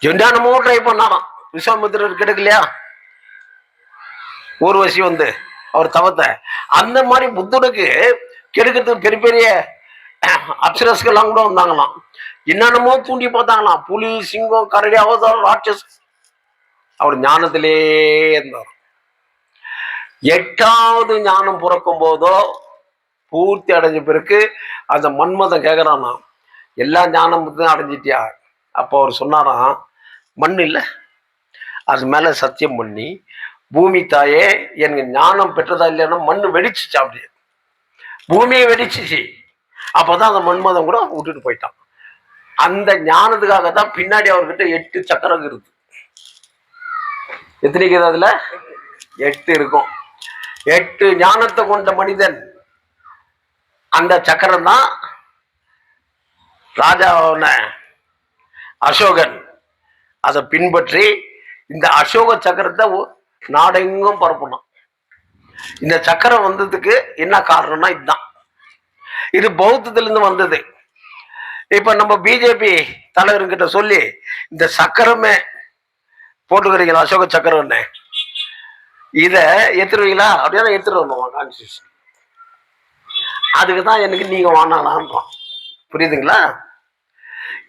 என்னமோ ட்ரை பண்ணாராம், விஸ்வாமித்திரர் கெடுக்கலையா, ஊர்வசி வந்து அவர் தவத்தை. அந்த மாதிரி புத்தனுக்கு கெடுக்கிறதுக்கு பெரிய பெரிய அப்சரஸ்கெல்லாம் கூட வந்தாங்களாம், என்னென்னமோ தூண்டி பார்த்தாங்களாம், புலி, சிங்கம், கரடி அவதாரம், ராட்சஸ். அவர் ஞானத்திலே இருந்தார். 8வது ஞானம் பிறக்கும் போதோ பூர்த்தி அடைஞ்ச பிறகு அந்த மன்மதன் கேட்கிறானா, எல்லா ஞானத்தையும் அடைஞ்சிட்டியா? அப்போ அவர் சொன்னாராம், மண் இல்லை, அது மேல சத்தியம் பண்ணி, பூமி தாயே எனக்கு ஞானம் பெற்றதா இல்லைன்னா மண்ணு வெடிச்சுச்சு, அப்படி பூமியை வெடிச்சிச்சு. அப்பதான் அந்த மன்மதன் கூட விட்டுட்டு போயிட்டான். அந்த ஞானத்துக்காக தான் பின்னாடி அவர்கிட்ட 8 சக்கரம் இருக்கு. எத்தனைக்கு அதுல 8 இருக்கும். 8 ஞானத்தை கொண்ட மனிதன். அந்த சக்கரம் தான் ராஜாவான அசோகன் அதை பின்பற்றி இந்த அசோக சக்கரத்தை நாடெங்கும் பரப்பணும். இந்த சக்கரம் வந்ததுக்கு என்ன காரணம்னா இதுதான். இது பௌத்தத்திலிருந்து வந்தது. இப்ப நம்ம பிஜேபி தலைவர்கிட்ட சொல்லி இந்த சக்கரமே போட்டுக்கிறீங்களா, அசோக சக்கரம்னு, இத எடுத்துருவீங்களா அப்படின்னா எடுத்துட்டு வரணும் கான்ஸ்டியூஷன். அதுக்குதான் எனக்கு நீங்க வாங்கலான்றோம். புரியுதுங்களா?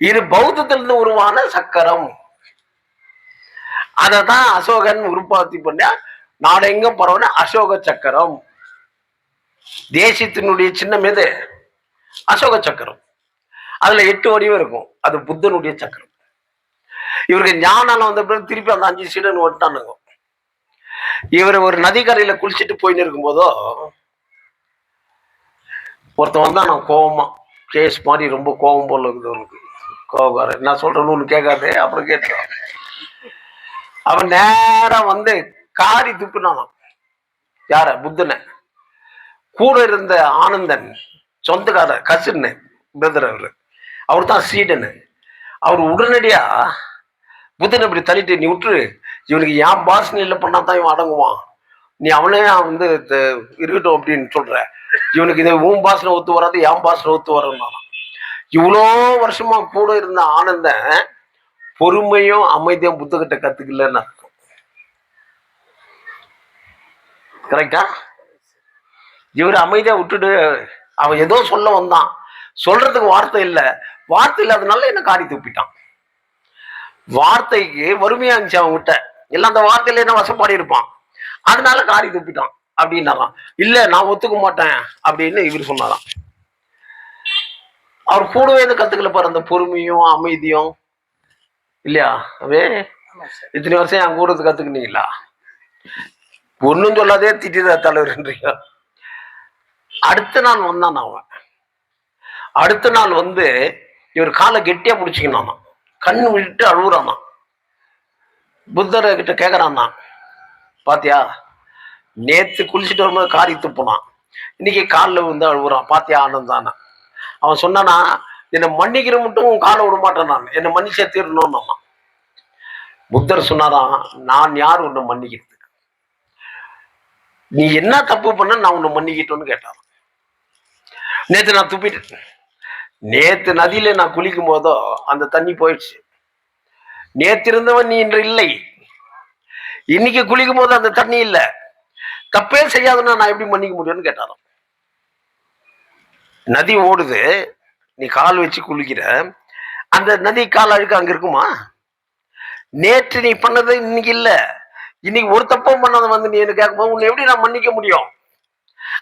இது பௌத்தத்திலிருந்து உருவான சக்கரம். அததான் அசோகன் உற்பத்தி பண்ண நாடெங்கும் பரவன அசோக சக்கரம். தேசியத்தினுடைய சின்னம் எது? அசோக சக்கரம். அதுல 8 வடிவம் இருக்கும். அது புத்தனுடைய சக்கரம். இவருக்கு ஞானம் வந்த பிறகு திருப்பி அந்த 5 சீடன் வந்துட்டானுங்க. இவர் ஒரு நதிக்கரையில குளிச்சுட்டு போயின்னு இருக்கும் போதோ ஒருத்தன் வந்தா, நான் கோபமா கேஸ் மாதிரி ரொம்ப கோபம் போல இருக்குது அவனுக்கு. கோபக்கார என்ன சொல்றேன்னு ஒண்ணு கேட்காது. அப்புறம் கேட்டுறான். அவன் நேரா வந்து காரி துப்புனான். யார? புத்தனை. கூட இருந்த ஆனந்தன் சொந்தக்காரர் கசின்னு பிரதர், அவர் தான் சீடனு. அவர் உடனடியா புத்தனை இப்படி தள்ளிட்டு, நீ விட்டுரு, இவனுக்கு என் பாசனையில பண்ணா தான் இவன் அடங்குவான், நீ அவனே வந்து இருக்கட்டும் அப்படின்னு சொல்ற, இவனுக்கு இது உன் பாசனை ஒத்து வராது, என் பாசனை ஒத்து வரும். இவ்வளோ வருஷமா கூட இருந்த ஆனந்தன் பொறுமையும் அமைதியும் புத்தகிட்ட கத்துக்கலன்னு அர்த்தம். கரெக்டா? இவர் அமைதியா விட்டுட்டு, அவன் ஏதோ சொல்ல வந்தான், சொல்றதுக்கு வார்த்தை இல்லை, வார்த்தை இல்லாதனால என்ன காரி துப்பிட்டான். வார்த்தைக்கு வறுமையா இருந்துச்சு அவன் விட்ட, எல்லாம் அந்த வார்த்தையில என்ன வசப்பாடி இருப்பான், அதனால காரி துப்பிட்டான் அப்படின்னாராம். இல்ல நான் ஒத்துக்க மாட்டேன் அப்படின்னு இவர் சொன்னாராம். அவர் கூடவே இருந்து கத்துக்கல பாரு அந்த பொறுமையும் அமைதியும், இல்லையா? அவே இத்தனை வருஷம் என் கூட கத்துக்கினீங்களா? ஒன்னும் சொல்லாதே திட்டிற தலைவர்ன்றீங்க. அடுத்த நாள் வந்தான் அவன். அடுத்த நாள் வந்து இவர் காலை கெட்டியா பிடிச்சிக்கணும், கண்ணு விட்டு அழுகுறான். புத்தரை கிட்ட கேக்குறான், பாத்தியா நேத்து குளிச்சுட்டு வரும்போது காரி துப்புனான், இன்னைக்கு காலில் வந்து அழுகுறான், பாத்தியா ஆனந்தானா? அவன் சொன்னானா, என்னை மன்னிக்கிற மட்டும் காலை விட மாட்டேன், நான் என்னை மன்னிச்சே தீரணும்னு. புத்தர் சொன்னாராம், நான் யார் உன்னை மன்னிக்கிறதுக்கு? நீ என்ன தப்பு பண்ண நான் உன்னை மன்னிக்கிட்டோன்னு கேட்டான். நேத்து நான் துப்பிட்டேன், நேத்து நதியில நான் குளிக்கும் போதோ அந்த தண்ணி போயிடுச்சு, நேத்து இருந்தவன் நீ இன்று இல்லை, இன்னைக்கு குளிக்கும் போது அந்த தண்ணி இல்லை, தப்பே செய்யாதுன்னா நான் எப்படி மன்னிக்க முடியும்னு கேட்டாராம். நதி ஓடுது, நீ கால் வச்சு குளிக்கிற, அந்த நதி கால் அழுக்க அங்க இருக்குமா? நேற்று நீ பண்ணது இன்னைக்கு இல்ல, இன்னைக்கு ஒரு தப்பம் பண்ணதை வந்து நீ என்ன கேட்கும்போது உன்னை எப்படி நான் மன்னிக்க முடியும்?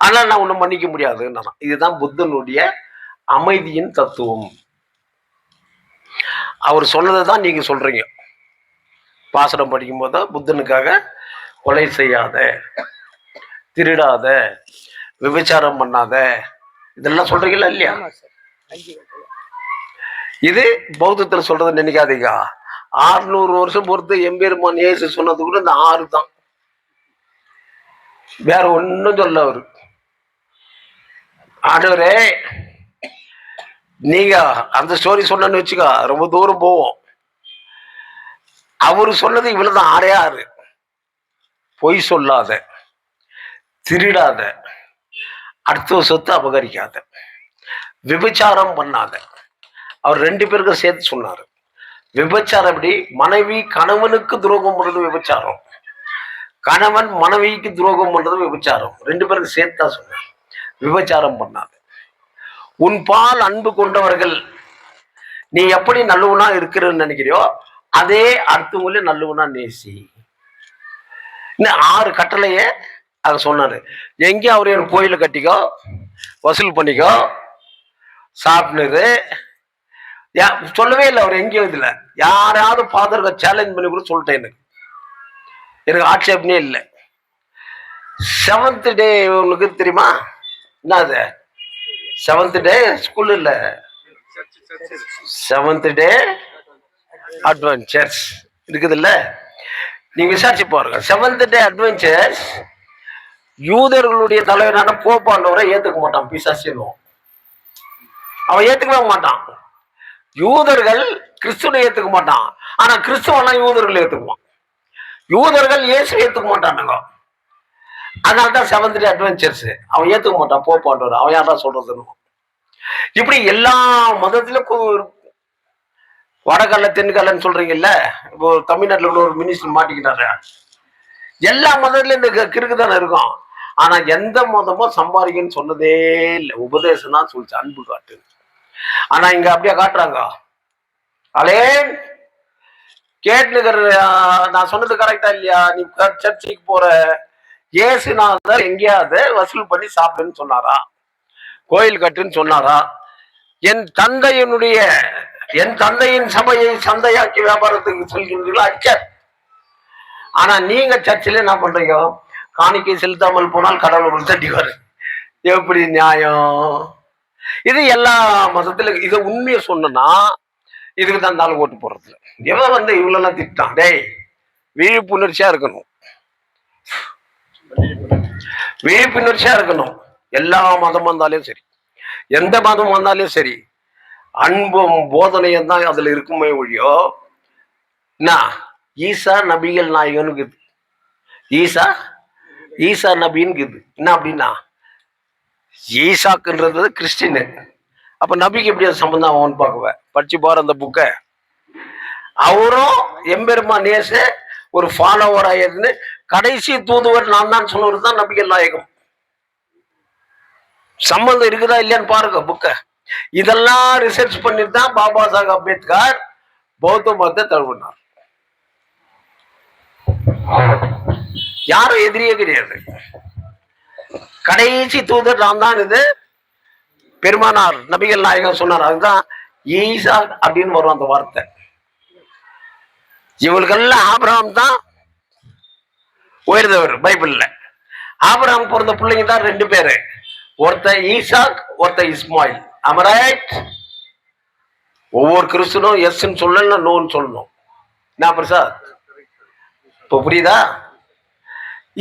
அதனால நான் உன்னை மன்னிக்க முடியாதுன்னு. இதுதான் புத்தனுடைய அமைதியின் தத்துவம். அவர் சொன்னதை தான் நீங்க சொல்றீங்க. பாசனம் படிக்கும் போது புத்தனுக்காக கொலை செய்யாத, திருடாத, விபச்சாரம் பண்ணாத, இதெல்லாம் சொல்றீங்களா இல்லையா? இது பௌத்தத்தில் சொல்றது நினைக்காதீங்க. 600 வருஷம் பொறுத்து எம்பெருமான் இயேசு சொன்னது கூட இந்த 6 தான், வேற ஒன்னும் சொல்ல. அவரு ஆண்டவரே நீங்க அந்த ஸ்டோரி சொன்னு வச்சுக்கோ, ரொம்ப தூரம் போவோம். அவரு சொன்னது இவ்வளவுதான், 6. பொய் சொல்லாத, திருடாத, அடுத்த சொத்து அபகரிக்காத, விபச்சாரம் பண்ணாத. அவர் 2 பேருக்கும் சேர்த்து சொன்னாரு. விபச்சாரம் எப்படி? மனைவி கணவனுக்கு துரோகம் பண்றது விபச்சாரம், கணவன் மனைவிக்கு துரோகம் பண்றது விபச்சாரம். 2 பேருக்கு சேர்த்து தான் சொன்னார். விபச்சாரம் பண்ணாத. உன் பால் அன்பு கொண்டவர்கள் நீ எப்படி நல்லவனா இருக்கிறன்னு நினைக்கிறியோ அதே அடுத்தவங்களே நல்லவனா நேசி. இன்னும் 6 கட்டளையே அதை சொன்னாரு. எங்கேயும் அவரு என் கோயில கட்டிக்கோ, வசூல் பண்ணிக்கோ, சாப்பிடுறது சொல்லவே இல்லை. அவர் எங்கேயும் இதுல யாராவது ஃபாதருக்கு சேலஞ்ச் பண்ணி கூட சொல்லிட்டேன், எனக்கு ஆட்சேபனே இல்லை. 7th டே உனக்கு தெரியுமா? என்ன அது 7th டே? ஸ்கூல் இல்ல, 7th டே அட்வென்ச்சர்ஸ் இருக்குது இல்ல, நீங்க விசாரிச்சு பாருங்க. 7th டே அட்வென்ச்சர்ஸ் யூதர்களுடைய தலைவரான போப்பாண்டவரை ஏத்துக்க மாட்டான், பிசாசினும் அவன் ஏத்துக்கவே மாட்டான். யூதர்கள் கிறிஸ்துவை ஏத்துக்க மாட்டான், ஆனா கிறிஸ்துவெல்லாம் யூதர்கள் ஏத்துக்குவான். யூதர்கள் இயேசு ஏத்துக்க மாட்டானுங்க. அதனால்தான் 7th டே அட்வென்ச்சர்ஸ் அவன் ஏத்துக்க மாட்டான். போப்பாண்டவர் அவன் யாரா சொல்றதுன்னு இப்படி எல்லா மதத்திலும் வடகல்ல தென்கல்லன்னு சொல்றீங்கல்ல, இப்போ தமிழ்நாட்டுல உள்ள ஒரு மினிஸ்டர் மாட்டிக்கிட்டாரு. எல்லா மதத்திலும் இந்த கிறுக்கு தானே இருக்கும். ஆனா எந்த மதமும் சம்பாதிக்கன்னு சொன்னதே இல்லை. உபதேசம் தான் சொல்லிச்சு, அன்பு காட்டு. ஆனா இங்க அப்படியே காட்டுறாங்க. அலே கேட்டுக்கிற, நான் சொன்னது கரெக்டா இல்லையா? நீ சர்ச்சைக்கு போற, ஏசுநாதர் எங்கேயாவது வசூல் பண்ணி சாப்பிடுன்னு சொன்னாரா? கோயில் கட்டுன்னு சொன்னாரா? என் தந்தையின் சபையை சந்தையாக்கி வியாபாரத்துக்கு சொல்கின்றீங்களா? அச்சர். ஆனா நீங்க சர்ச்சில் என்ன பண்றீங்க? காணிக்கை செலுத்தாமல் போனால் கடவுள் தட்டிவாரு. எப்படி நியாயம் இது? எல்லா மதத்திலும் இதை உண்மையை சொன்னா இதுக்கு தான் தாள் ஓட்டு போடுறதுல எவன் இவ்வளவு திட்டான். டேய், விழிப்புணர்ச்சியா இருக்கணும், விழிப்புணர்ச்சியா இருக்கணும். எல்லா மதம் வந்தாலும் சரி, எந்த மதம் வந்தாலும் சரி, அன்பும் போதனையும் தான் அதுல இருக்குமே ஒழியோ. என்ன ஈசா நபிகள் நாயகனுக்கு ஈசா நபின்னு என்ன அப்படின்னா, ஈசாக்குன்றது கிறிஸ்டின். அப்ப நபிக்கு எப்படி அது சம்பந்தம் ஆகும்னு பார்க்குவேன். படிச்சு பாரு அந்த புக்கை. அவரும் எம்பெருமா நேச ஒரு ஃபாலோவர் ஆயிருந்து கடைசி தூதுவர் நான் தான் சொன்னவர் தான் நபிகள் நாயகம். சம்பந்தம் இருக்குதா இல்லையான்னு பாருங்க புக்கை. இதெல்லாம் ரிசர்ச் பண்ணிட்டு தான் பாபா சாஹேப் அம்பேத்கர் பௌத்த மதத்தை தழுவினார். யாரும் எதிரியே கிடையாது. கடைசி தூதர் நான் தான், இது பெருமானார் நபிகள் நாயகம் சொன்னார். அதுதான் ஈசா அப்படின்னு வரும் அந்த வார்த்தை. இவங்களுக்கெல்லாம் ஆபிரகாம் தான் உயர்ந்தவர் பைபிள்ல. ஆபிரகாம் பிறந்த பிள்ளைங்க தான் 2 பேரு, ஒருத்தன் ஈசாக், ஒருத்தன் இஸ்மாயில். அமரைட். ஒவ்வொரு கிறிஸ்தனும் எஸ்ன்னு சொல்லணும், நோன்னு சொல்லணும். நான் பிரசாத் இப்போ புரியுதா?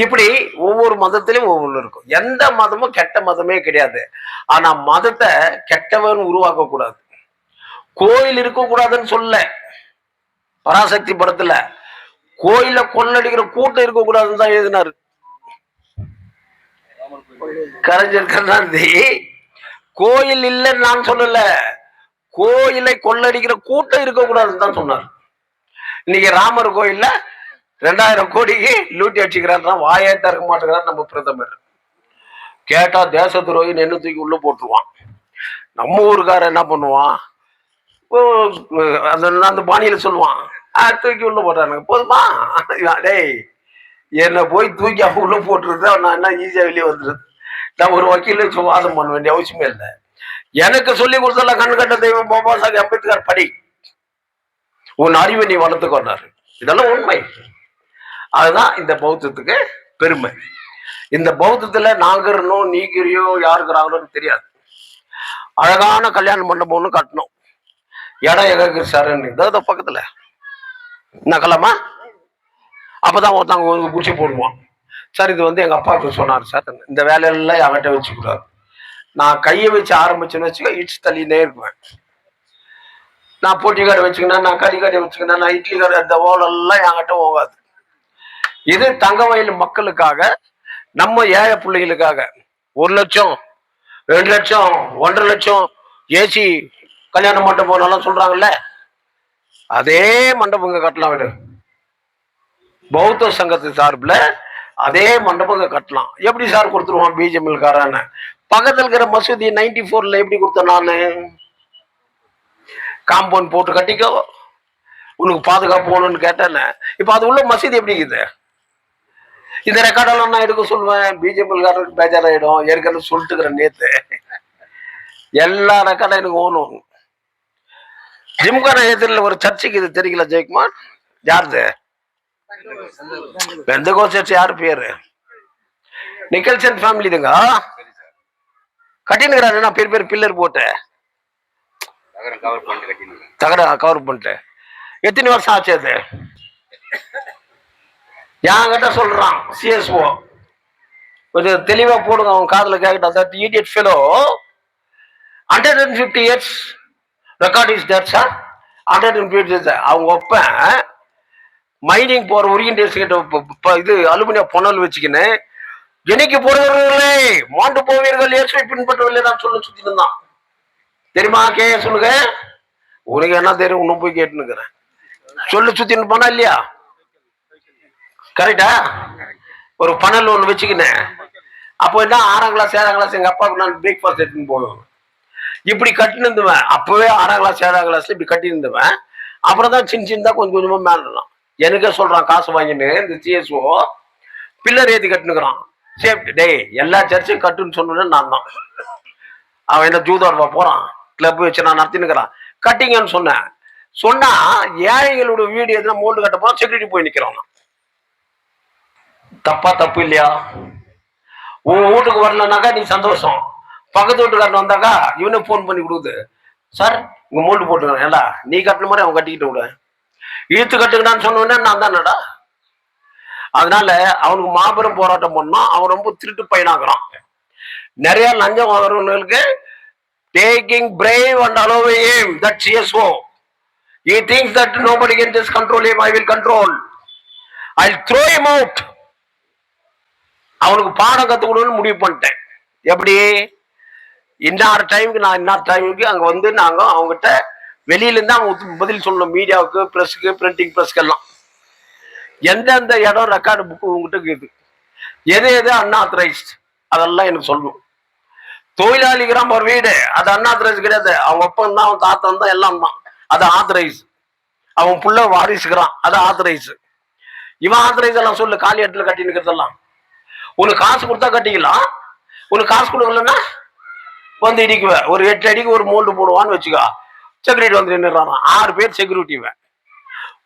இப்படி ஒவ்வொரு மதத்திலும் ஒவ்வொன்று இருக்கும். எந்த மதமும் கெட்ட மதமே கிடையாது. ஆனா மதத்தை கெட்டவன் உருவாக்க கூடாது. கோயில் இருக்கக்கூடாதுன்னு சொல்ல பராசக்தி படத்துல, கோயில கொள்ளடிக்கிற கூட்டம் இருக்கக்கூடாதுன்னு தான் எழுதினாரு கலைஞர் கருணாநிதி. கோயில் இல்லைன்னு நான் சொல்லல, கோயிலை கொள்ளடிக்கிற கூட்டம் இருக்கக்கூடாதுன்னு தான் சொன்னார். இன்னைக்கு ராமர் கோயில்ல 2000 கோடிக்கு லூட்டி அடிச்சுக்கிறார், வாயே திறக்க மாட்டேங்கிறார் நம்ம பிரதமர். கேட்டா தேச துரோகின்னு என்ன தூக்கி உள்ள போட்டுருவான். நம்ம ஊருக்கார என்ன பண்ணுவான், அந்த பாணியில சொல்லுவான், தூக்கி உள்ள போட்டானுங்க. போதுமா? டேய், என்னை போய் தூக்கி அவன் உள்ள போட்டுருது, நான் என்ன ஈஸியா வெளியே வந்துடுது. நான் ஒரு வக்கீல வச்சு வாதம் பண்ண வேண்டிய அவசியமே இல்லை. எனக்கு சொல்லி கொடுத்தல கண்ணு கட்ட தெய்வம் பாபா சாஹேப் அம்பேத்கர், படி, உன் அறிவை நீ வளர்த்துக்கொண்டாரு. இதெல்லாம் உண்மை. அதுதான் இந்த பௌத்தத்துக்கு பெருமை. இந்த பௌத்தத்துல நாகரனோ நீகிரியோ யாருக்குறாங்களோன்னு தெரியாது. அழகான கல்யாண மண்டபம்னு கட்டணும். இடம் எங்க சார்ன்னு இதாவது பக்கத்துல நகலமா. அப்பதான் ஒருத்தவங்க குச்சி போடுவான். சார் இது எங்க அப்பாவுக்கு சொன்னார் சார், இந்த வேலையெல்லாம் என்கிட்ட வச்சுக்கூடாது. நான் கையை வச்சு ஆரம்பிச்சுன்னு வச்சுக்க இட்ஸ் தள்ளினே இருக்குவேன். நான் போட்டி கடை வச்சுக்கினேன், நான் கறி கடை வச்சுக்கினேன், நான் இட்லி கடை, இந்த ஓலெல்லாம் என்கிட்ட போகாது. இது தங்கவயல் மக்களுக்காக, நம்ம ஏழை பிள்ளைகளுக்காக 1 லட்சம் 2 லட்சம் 1.5 லட்சம் ஏசி கல்யாண மண்டபம் சொல்றாங்கல்ல, அதே மண்டபங்க கட்டலாம். விடு, பௌத்த சங்கத்து சார்பில் அதே மண்டபங்க கட்டலாம். எப்படி சார் கொடுத்துருவான் பிஜேபிக்காரன்னு? பக்கத்தில் இருக்கிற மசூதி 94ல எப்படி கொடுத்தேன் நானு? காம்பவுண்ட் போட்டு கட்டிக்கோ, உனக்கு பாதுகாப்பு போகணும்னு கேட்டேன்னு. இப்ப அது உள்ள மசூதி எப்படி இருக்குது? இந்த ரெக்கார்டெல்லாம் நான் எடுக்க சொல்லுவேன், பிஜேபிக்காரருக்கு பேஜாராயிடும். ஏற்கனவே சொல்லிட்டுக்கிறேன் நேத்து. எல்லா ரெக்கார்டும் எனக்கு ஓணும். ஜிம்கான எதிரில் ஒரு சர்ச்சுக்கு இது தெரியல ஜெயக்குமார், யாருது? பெந்தகோ சர்ச். யாரு பேரு? நிக்கல்சன் ஃபேமிலி இதுங்க கட்டினுக்கிறாரு. பெரிய பெரிய பில்லர் போட்டு தகர கவர் பண்ணிட்டு எத்தனை வருஷம் ஆச்சு? அது என்கிட்ட சொல்றான் சிஎஸ்ஓ. கொஞ்சம் தெளிவா போடுங்க, அவன் காதுல கேட்கட்டும். That idiot fellow 150 years record is that sir. 150 years. அவங்க ஒப்பன் மைனிங் போற ஓரியன்டேஷன் கிட்ட இது அலுமினியம் பொனல் வச்சுக்கின்னு, என்னைக்கு போறவர்களே மாண்டு போவீர்கள், இயேசுவை பின்பற்றவில்லை தான் சொல்ல சுத்திட்டு இருந்தான். தெரியுமா சொல்லுங்க. உனக்கு என்ன தெரியும்? இன்னும் போய் கேட்டுனுக்குறேன். சொல்லு சுத்தின்னு போனா இல்லையா? கரெக்டா? ஒரு பணல் ஒண்ணு வச்சுக்கினேன். அப்போ என்ன 6ஆம் கிளாஸ் 7ஆம் கிளாஸ் எங்க அப்பாவுக்கு நான் பிரேக்ஃபாஸ்ட் எடுத்துன்னு போவேன். இப்படி கட்டின்னு இருந்துவேன். அப்பவே 6ஆம் கிளாஸ் 7ஆம் கிளாஸ்ல இப்படி கட்டி இருந்துவேன். அப்புறம் தான் சின்ன சின்னதா கொஞ்சம் கொஞ்சமா மேலாம். எனக்கே சொல்றான் காசு வாங்கின்னு இந்த சிஎஸ்ஓ பில்லர் ஏத்தி கட்டுனுக்குறான். சேஃப்டி டேய் எல்லா சர்ச்சையும் கட்டுன்னு சொன்னேன்னு நான் தான். அவன் என்ன ஜூதாடுவா போறான், கிளப் வச்சு நான் நடத்தினுக்கிறான், கட்டிங்கன்னு சொன்னேன். சொன்னா ஏழைகளோட வீடு எதுனா மோல்டு கட்ட போனா செக்யூரிட்டி போய் நிக்கிறான். தப்பா தப்பு இல்லையா? உன் வீட்டுக்கு வரலனாக்கா நீ சந்தோஷம், பக்கத்து வீட்டுக்காரன் வந்தாக்கா இவனுக்கு போன் பண்ணி கொடுக்குது, சார் இங்க மோல்டு போட்டுக்கிறேன், ஏண்டா நீ கட்டின மாதிரி அவன் கட்டிக்கிட்டு விட, இழுத்து கட்டுக்கடான்னு சொன்னோன்னே நான் தானடா. அதனால அவனுக்கு மாபெரும் போராட்டம் பண்ணோம். அவன் ரொம்ப திருட்டு பையனாக்குறான். நிறைய லஞ்சம் வாங்குறவங்களுக்கு taking brave and allowing him, that CSO. He thinks that nobody can just control him, I will control. I'll throw him out. அவனுக்கு பாடம் கத்து கொடுன்னு முடிவு பண்ணிட்டேன். எப்படி? இன்னார் டைமுக்கு நான் இன்னார் டைமுக்கு அங்க வந்து நாங்க அவங்ககிட்ட வெளியில இருந்து அவங்க பதில் சொல்லணும். மீடியாவுக்கு, பிரஸுக்கு, பிரிண்டிங் பிரஸ்க்கு எல்லாம் எந்தெந்த இடம் ரெக்கார்டு புக்கு உங்ககிட்ட இருக்குது, எது எது அன்ஆத்தரைஸ்ட் அதெல்லாம் எனக்கு சொல்லணும். தொழிலாளிக்கிறான் ஒரு வீடு, அது அன்ஆத்தரைஸ் கிடையாது. அவங்க அப்பன் தான், அவன் தாத்தன் தான், எல்லாம் தான், அது ஆத்தரைஸ். அவன் புள்ள வாரிசுக்கிறான், அது ஆத்தரைஸ். இவன் ஆத்தரைஸ் எல்லாம் சொல்லு. காலி இடத்துல கட்டி நிற்கிறதெல்லாம் உனக்கு காசு கொடுத்தா கட்டிக்கலாம், உனக்கு காசு கொடுக்கலன்னா வந்து இடிக்குவேன். ஒரு 8 அடிக்கு ஒரு மோல்டு போடுவான்னு வச்சுக்கோ, செக்யூரிட்டி வந்து நின்றுறான். 6 பேர் செக்யூரிட்டிவேன்.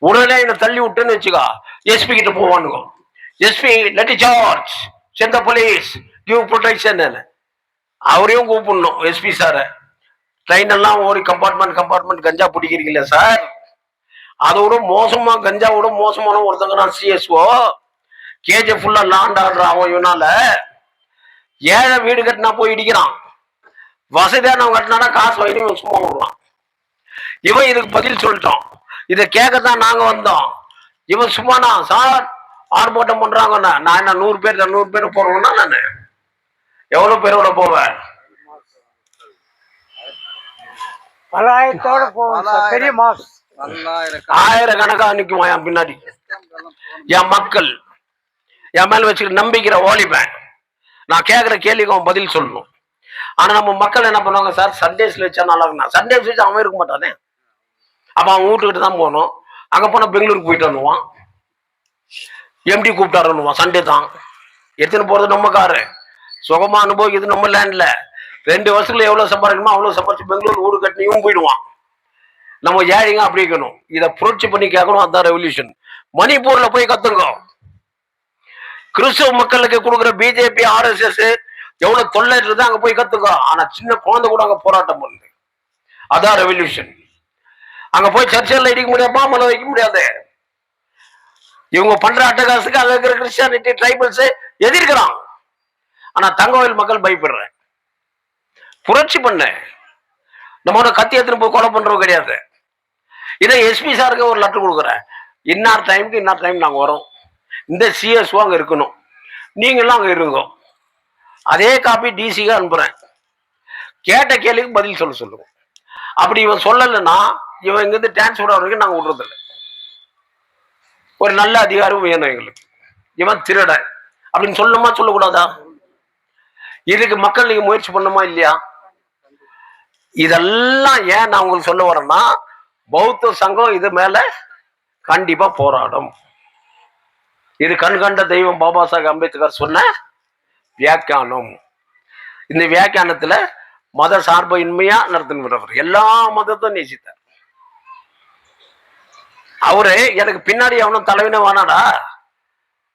உடனே என்னை தள்ளி விட்டுன்னு வச்சுக்கோ, எஸ்பி கிட்ட போவானுங்க. SP let charge, send the police, give protection. அவரையும் கூப்பிடணும் எஸ்பி சாரை. ட்ரெயின் எல்லாம் ஓடி கம்பார்ட்மெண்ட் கஞ்சா பிடிக்கிறீங்களே சார், அதோட மோசமா கஞ்சாவோட மோசமான ஒருத்தங்க நான் சிஎஸ்ஓ. கேஜே ஃபுல்லா லாண்ட் ஆடுற அவன் இவனால ஏழை வீடு கட்டினா போய் இடிக்கிறான், வசதியான கட்டினா காசு வாங்கி சும்மா விடுறான். இவன் இதுக்கு பதில் சொல்லிட்டோம். இதை கேட்கத்தான் நாங்க வந்தோம். இவன் சும்மானா சார் ஆர்ப்பாட்டம் பண்றாங்கன்னா நான் என்ன 100 பேர் 200 பேர் போறோம்னா நான் எவ்வளவு பேரோட போவேன்? ஆயிரக்கணக்கா நிக்குமா என் பின்னாடி. என் மக்கள் என் மேல வச்சுக்கிட்டு நம்பிக்கிற ஓலிப்பேன். நான் கேட்கிற கேள்விக்கு அவன் பதில் சொல்லணும். ஆனா நம்ம மக்கள் என்ன பண்ணுவாங்க, சார் சண்டேஸ்ல வச்சா நல்லா இருக்குண்ணா. சண்டேஸ் வச்சு அவன் இருக்க மாட்டானே. அப்ப அவன் வீட்டுக்கிட்டு தான் போகணும். அங்க போனா பெங்களூருக்கு போயிட்டு வந்துவான், எம்டி கூப்பிட்டாருன்னுவான். சண்டே தான் எடுத்துன்னு போறது நம்ம காரு, சுகமா அனுபவிக்குது நம்ம லேண்ட்ல. 2 வருஷத்துல எவ்வளவு சம்பாதிக்கணுமோ அவ்வளவு சம்பாதிச்சு பெங்களூர் வீடு கட்டினியும் போயிடுவான். நம்ம ஏழைங்க அப்படி இருக்கணும். இதை புரட்சி பண்ணி கேட்கணும். அதுதான் ரெவல்யூஷன். மணிப்பூர்ல போய் கத்துங்க. கிறிஸ்தவ மக்களுக்கு கொடுக்குற பிஜேபி RSS எவ்வளவு தொல்லை இருக்குது அங்க போய் கத்துங்க. ஆனா சின்ன குழந்தை கூட அங்க போராட்டம் பண்ணுது. அதான் ரெவல்யூஷன். அங்க போய் சர்ச்சையில் இடிக்க முடியாது, பாம்பல வைக்க முடியாது. இவங்க பண்ற அட்டகாசுக்கு அங்க இருக்கிற கிறிஸ்டியானிட்டி ட்ரைபல்ஸ் எதிர்க்கிறான். ஆனா தங்கோயில் மக்கள் பயப்படுறேன். புரட்சி பண்ண நம்மளோட கத்தி எடுத்துன்னு போய் கொலை பண்றவங்க கிடையாது. இதை எஸ்பி சாருக்கு ஒரு லெட்டர் கொடுக்குறேன். இன்னார் டைமுக்கு இன்னார் டைம் நாங்க வரோம், இந்த சிஎஸ்ஓ அங்க இருக்கணும், நீங்களும் அங்க இருங்க. அதே காப்பி டிசிக்கு அனுப்புறேன். கேட்ட கேள்விக்கு பதில் சொல்லுங்க. அப்படி இவன் சொல்லலைன்னா இவன் இங்கிருந்து டிரான்ஸ்பர் வரைக்கும் நாங்க விடுறதில்லை. ஒரு நல்ல அதிகாரம் வேணும் எங்களுக்கு. இவன் திருட அப்படின்னு சொல்லணுமா சொல்லக்கூடாதா? இதுக்கு மக்கள் நீங்க முயற்சி பண்ணணுமா இல்லையா? இதெல்லாம் ஏன் நான் உங்களுக்கு சொல்ல வரேன்னா, பௌத்த சங்கம் இது மேல கண்டிப்பா போராடும். இது கண்கண்ட தெய்வம் பாபா சாஹேப் அம்பேத்கர் சொன்ன வியாக்கியானம். இந்த வியாக்கியானத்துல மத சார்பின்மையா நடத்தினவர், எல்லா மதத்தையும் நேசித்தார். அவரு எனக்கு பின்னாடி அவனும் தலைவனே வானாடா,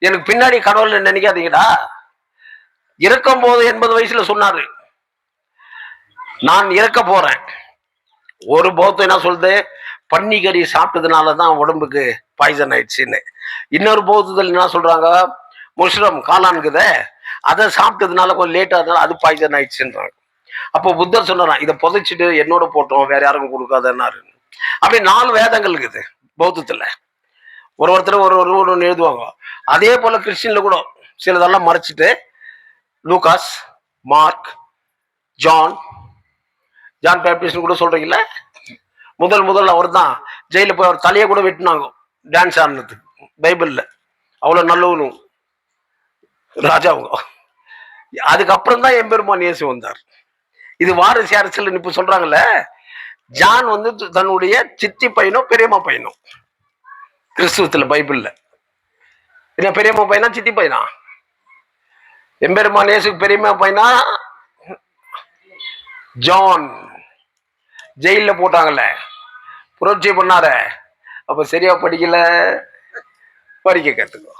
எனக்கு பின்னாடி கடவுள் நினைக்காதீங்கடா. இறக்கும் போது 80 வயசுல சொன்னாரு, நான் இறக்க போறேன். ஒரு பௌத்தம் என்ன சொல்லுது, பன்னிக்கறி சாப்பிட்டதுனாலதான் உடம்புக்கு பாய்சன் ஆயிடுச்சுன்னு. இன்னொரு பௌத்தத்தில் என்ன சொல்றாங்க, முஷ்ரம் காளான்குத அதை சாப்பிட்டதுனால கொஞ்சம் லேட்டா இருந்தாலும் அது பாய்சன் ஆயிடுச்சுன்றாங்க. அப்போ புத்தர் சொன்னாராம், இதை புதைச்சிட்டு என்னோட போட்டோம், வேற யாருக்கும் கொடுக்காதன்னாரு. அப்படி 4 வேதங்கள் இருக்குது பௌத்தத்துல. ஒருத்தர் ஒரு எழுதுவாங்க. அதே போல கிறிஸ்டின்ல கூட சிலதெல்லாம் மறைச்சிட்டு Lucas, mark, John, John Baptist கூட சொல்றீங்களா? முதல் அவர் தான் ஜெயில போய் அவர் தலையை கூட வெட்டினாங்க டான்ஸ் ஆடினதுக்கு. பைபிள்ல அவ்வளவு நல்லவனும் ராஜாவுங்க. அதுக்கப்புறம் தான் எம்பெருமான் இயேசு வந்தார். இது வாரிசு அரசியல் இப்ப சொல்றாங்கல்ல. ஜான் வந்து தன்னுடைய சித்தி பையனோ பெரியம்மா பையனோ கிறிஸ்துவத்துல பைபிள்ல. என்ன பெரியம்மா பையனா சித்தி பையனா? எம்பெருமான் இயேசுக்கு பெரியம்மா பையனா ஜான். ஜெயில போட்டாங்கல்ல, புரட்சி பண்ணார. அப்ப சரியா படிக்கல, படிக்க கத்துக்கோ.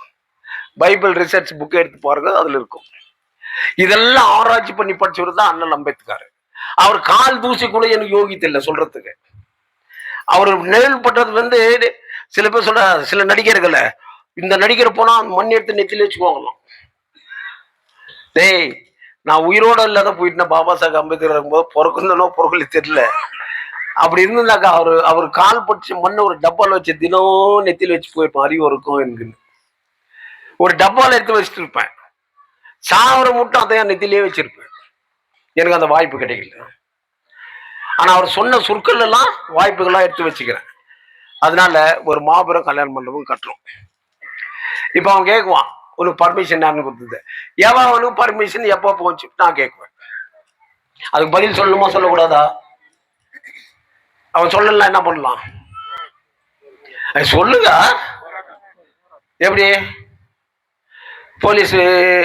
பைபிள் ரிசர்ச் புக் எடுத்து பாருங்க, அதுல இருக்கும். இதெல்லாம் ஆராய்ச்சி பண்ணி படிச்சவர் தான் அண்ணல் அம்பேத்கர். அவர் கால் தூசி கூட எனக்கு யோகித்து இல்லை சொல்றதுக்கு. அவர் நிழல் பட்டது வந்து சில பேர் சொல்ற, சில நடிகர்கள் இந்த நடிகர் போனா மண் எடுத்து நெத்தில வச்சுக்குவாங்களாம். டேய், நான் உயிரோட இல்லாத போயிட்டேன் பாபா சாஹேப் அம்பேத்கர் இருக்கும்போது, பொறுக்கணும்னோ பொறுக்கல தெரியல. அப்படி இருந்திருந்தாக்கா அவர் கால் பட்டு மண்ணை ஒரு டப்பால வச்சு தினம் நெத்தில வச்சு போயிருப்பேன். அறிவு இருக்கும் எனக்கு. ஒரு டப்பால எடுத்து வச்சுட்டு இருப்பேன். சாவர மட்டும் அதையா நெத்திலேயே வச்சிருப்பேன். எனக்கு அந்த வாய்ப்பு கிடைக்கல. ஆனா அவர் சொன்ன சொற்கள் எல்லாம் வாய்ப்புகள்லாம் எடுத்து வச்சுக்கிறேன். அதனால ஒரு மாபெரும் கல்யாண மண்டபம் கட்டுறோம். இப்ப அவன் கேட்குவான், உனக்கு பர்மிஷன் யாருன்னு கொடுத்தது? எவனுக்கு பர்மிஷன் எப்போ போச்சு நான் கேட்குவேன். அதுக்கு பதில் சொல்லணுமா சொல்லக்கூடாதா? அவன் சொல்லலாம், என்ன பண்ணலாம்? சொல்லுங்க. எப்படி போலீஸ்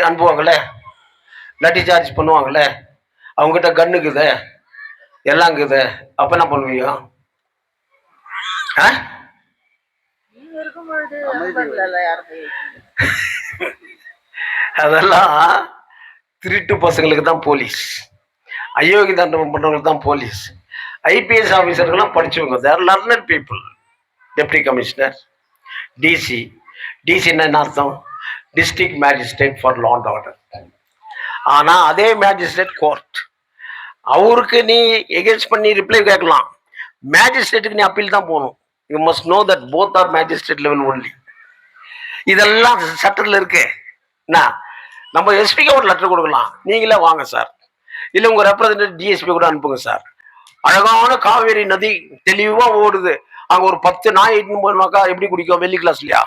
அனுப்புவாங்கல்ல, லட்டி சார்ஜ் பண்ணுவாங்கல்ல, அவங்ககிட்ட கண்ணுக்குது எல்லாம் இருக்குது. அப்ப என்ன பண்ணுவீங்க? அதெல்லாம் திருட்டு பசங்களுக்கு தான் போலீஸ், அயோக்கி தண்டம் பண்றவங்களுக்கு தான் போலீஸ். ஐபிஎஸ் ஆபீசர்கள்லாம் படிச்சவங்க, they're learner people. Deputy commissioner, DC. டிசின்னா என்ன அர்த்தம்? District magistrate for law and order. ஆனா அதே மேஜிஸ்ட்ரேட் கோர்ட், அவருக்கு நீ எகென்ஸ்ட் பண்ணி ரிப்ளை கேட்கலாம். மேஜிஸ்ட்ரேட்டுக்கு நீ அப்பீல் தான் போகணும். You must know that both are magistrate level only. இதெல்லாம் சட்டத்தில் இருக்கு. நம்ம எஸ்பிக்கு ஒரு லெட்டர் கொடுக்கலாம், நீங்களே வாங்க சார், இல்ல உங்க ரெப்ரசன்டேட்டிவ் டிஎஸ்பி கூட அனுப்புங்க சார். அழகான காவேரி நதி தெளிவா ஓடுது, அங்க ஒரு 10 நாய் இட்டுன்னு போனாக்கா எப்படி குடிக்கும்? வெள்ளி கிளாஸ்லயா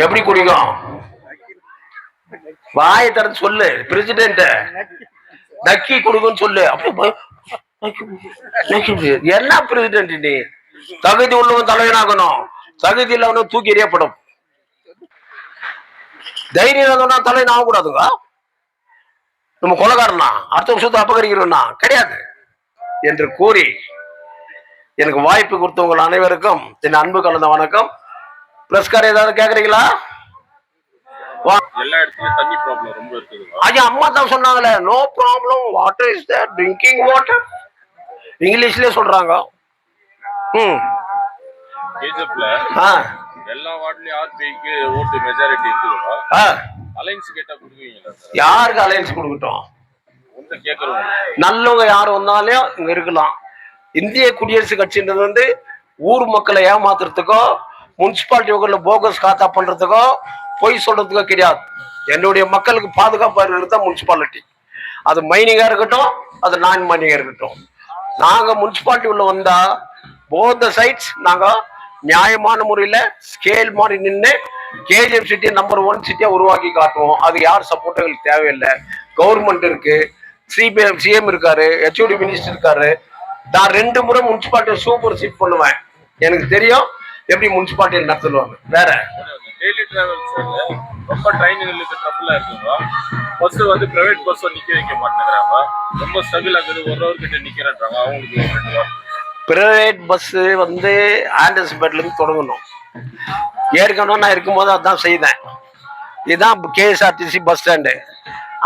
எப்படி குடிக்கும்? வாயை திறந்து சொல்லு, பிரசிடென்ட் நக்கி கொடுக்குன்னு சொல்லு. என்ன பிரசிடென்ட் நீ? தகுதி உள்ளவன் தலைவனாகணும், தகுதி இல்லாம தூக்கி எறியப்படும். தைரியம் தலைவன் ஆகக்கூடாதுங்க. நம்ம கொலைகாரனா அடுத்த வருஷத்தை அபகரிக்கிறோம்னா கிடையாது என்று கூறி எனக்கு வாய்ப்பு கொடுத்தவங்க அனைவருக்கும் என் அன்பு கலந்த வணக்கம். பிரஸ்கார் ஏதாவது கேக்குறீங்களா? எல்லா இடத்துலயும் தண்ணி ப்ராப்ளம் ரொம்ப இருக்குது. ஐயா அம்மா தான் சொன்னாங்களே, no problem, water is there, drinking water. இங்கிலீஷ்லயே சொல்றாங்க. கேஜப்ல எல்லா வார்டுலயும் ஆர்பிஐக்கு ஓட்டு மெஜாரிட்டி இருக்குதுங்க. அலைன்ஸ் கேட்டா கொடுக்குவீங்களா? யாருக்கு அலைன்ஸ் கொடுக்கட்டும்? கேக்குறோம், நல்லவங்க யார் வந்தாலும் இங்க இருக்கலாம். இந்திய குடியரசு கட்சின்றது வந்து ஊர் மக்களை ஏமாத்துறதுக்கோ, முனிசிபாலிட்டி போகஸ் காத்தா பண்றதுக்கோ, பொய் சொல்றதுக்கோ கிடையாது. என்னுடைய மக்களுக்கு பாதுகாப்பா இருக்கிறது தான் முனிசிபாலிட்டி. அது மைனிங்கா இருக்கட்டும், அது நான் மைனிங்கா இருக்கட்டும். நாங்க முனிசிபாலிட்டி உள்ள வந்தா போத் சைட்ஸ் நாங்க நியாயமான முறையில ஸ்கேல் மாதிரி நின்று கேஜிஎஃப் சிட்டி நம்பர் 1 சிட்டியா உருவாக்கி காட்டுவோம். அது யார் சப்போர்ட் எங்களுக்கு தேவையில்லை. கவர்மெண்ட் இருக்கு, சிஎம் இருக்காரு, ஹெச்ஓடி மினிஸ்டர் இருக்காரு. நான் 2 முறை முனிசிபாலிட்டி சூப்பர் சீட் பண்ணுவேன். எனக்கு தெரியும் எப்படி முனிசிபாலிட்டி நடத்துவாங்க. வேற டெய்லி டிராவல்ஸ் ரொம்ப ட்ரெயின்களுக்கு ட்ரபிளா இருக்குங்க. பஸ் வந்து பிரைவேட் பஸ் நிக்க வைக்க மாட்டேங்கிறாங்க, ரொம்ப ஸ்ட்ரகிள் ஆகுது. 1 ஹவர் கிட்ட நிக்கிறேன்றாங்க. அவங்களுக்கு பிரைவேட் பஸ் வந்து ஆண்டர்ஸ்பேட்ல இருந்து தொடங்கணும். ஏற்கனவே நான் இருக்கும்போது அதான் செய்தேன். இதுதான் கேஎஸ்ஆர்டிசி பஸ் ஸ்டாண்டு.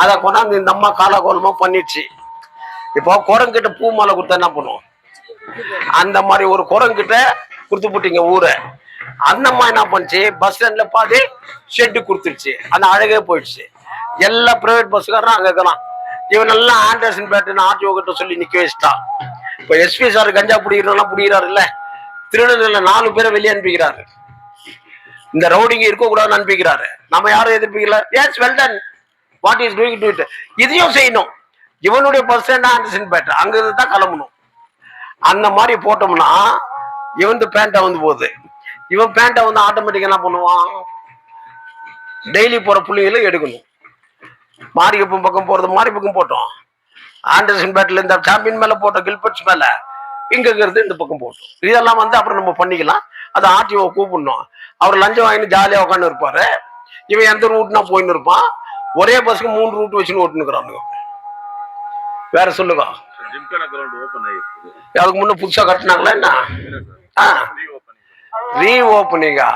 அதை கொண்டாந்து இந்த அம்மா காலகோலமா பண்ணிடுச்சு. இப்போ குரங்கிட்ட பூ மாலை கொடுத்தா என்ன பண்ணுவோம்? அந்த மாதிரி ஒரு குரங்கிட்ட கொடுத்து போட்டீங்க ஊரை. அந்த அம்மா என்ன பண்ணுச்சு, பஸ் ஸ்டாண்ட்ல பாதி ஷெட்டு கொடுத்துருச்சு. அந்த அழகே போயிடுச்சு. எல்லா பிரைவேட் பஸ்ஸுக்காரரும் அங்கே இருக்கலாம். இவன் எல்லாம் ஆண்டர்சன் பேட்டுன்னு ஆர்டிஓ கிட்ட சொல்லி நிக்க வச்சுட்டா. இப்போ எஸ்பி சார் கஞ்சா பிடிக்கிறதெல்லாம் பிடிக்கிறாரு இல்ல, திருடர்ல 4 பேரை வெளியே அனுப்பிக்கிறாரு. இந்த ரவுடிங்க இருக்கக்கூடாதுன்னு அனுப்பிக்கிறாரு. நம்ம யாரும் எதிர்ப்பிக்கல. Yes well done, what is doing to it. இதையும் செய்யணும். இவனுடைய பஸ் ஸ்டாண்ட் ஆண்டர்சன் பேட்டை, அங்க இருந்து தான் கிளம்பணும். அந்த மாதிரி போட்டோம்னா இவன் பேண்டை வந்து போகுது. இவன் பேண்டை வந்து ஆட்டோமேட்டிக்கா என்ன பண்ணுவான், டெய்லி போற புள்ளிகளும் எடுக்கணும். மாரிகப்பம் பக்கம் போறது மாரி பக்கம் போட்டோம், ஆண்டர்சன் பேட்டில் இந்த சாம்பியன் மேல போட்டோம், கில்பர்ட்ஸ் மேல இங்கிறது இந்த பக்கம் போட்டோம். இதெல்லாம் வந்து அப்புறம் நம்ம பண்ணிக்கலாம். அதை ஆர்டிஓ கூப்பிடணும். அவர் லஞ்சம் வாங்கிட்டு ஜாலியா உட்காந்து இருப்பாரு. இவன் எந்த ரூட்னா போயின்னு இருப்பான். ஒரே பஸ்ஸுக்கு 3 ரூட் வச்சுன்னு ஓட்டுனுக்குறானுங்க. வேற சொல்லுங்க. ஜிம்கானா கிரவுண்ட் ஓபன் ஆயிருக்கு. அதுக்கு முன்ன புதுசா கட்டினாங்களா என்ன? ரீஓப்பனிங்கா?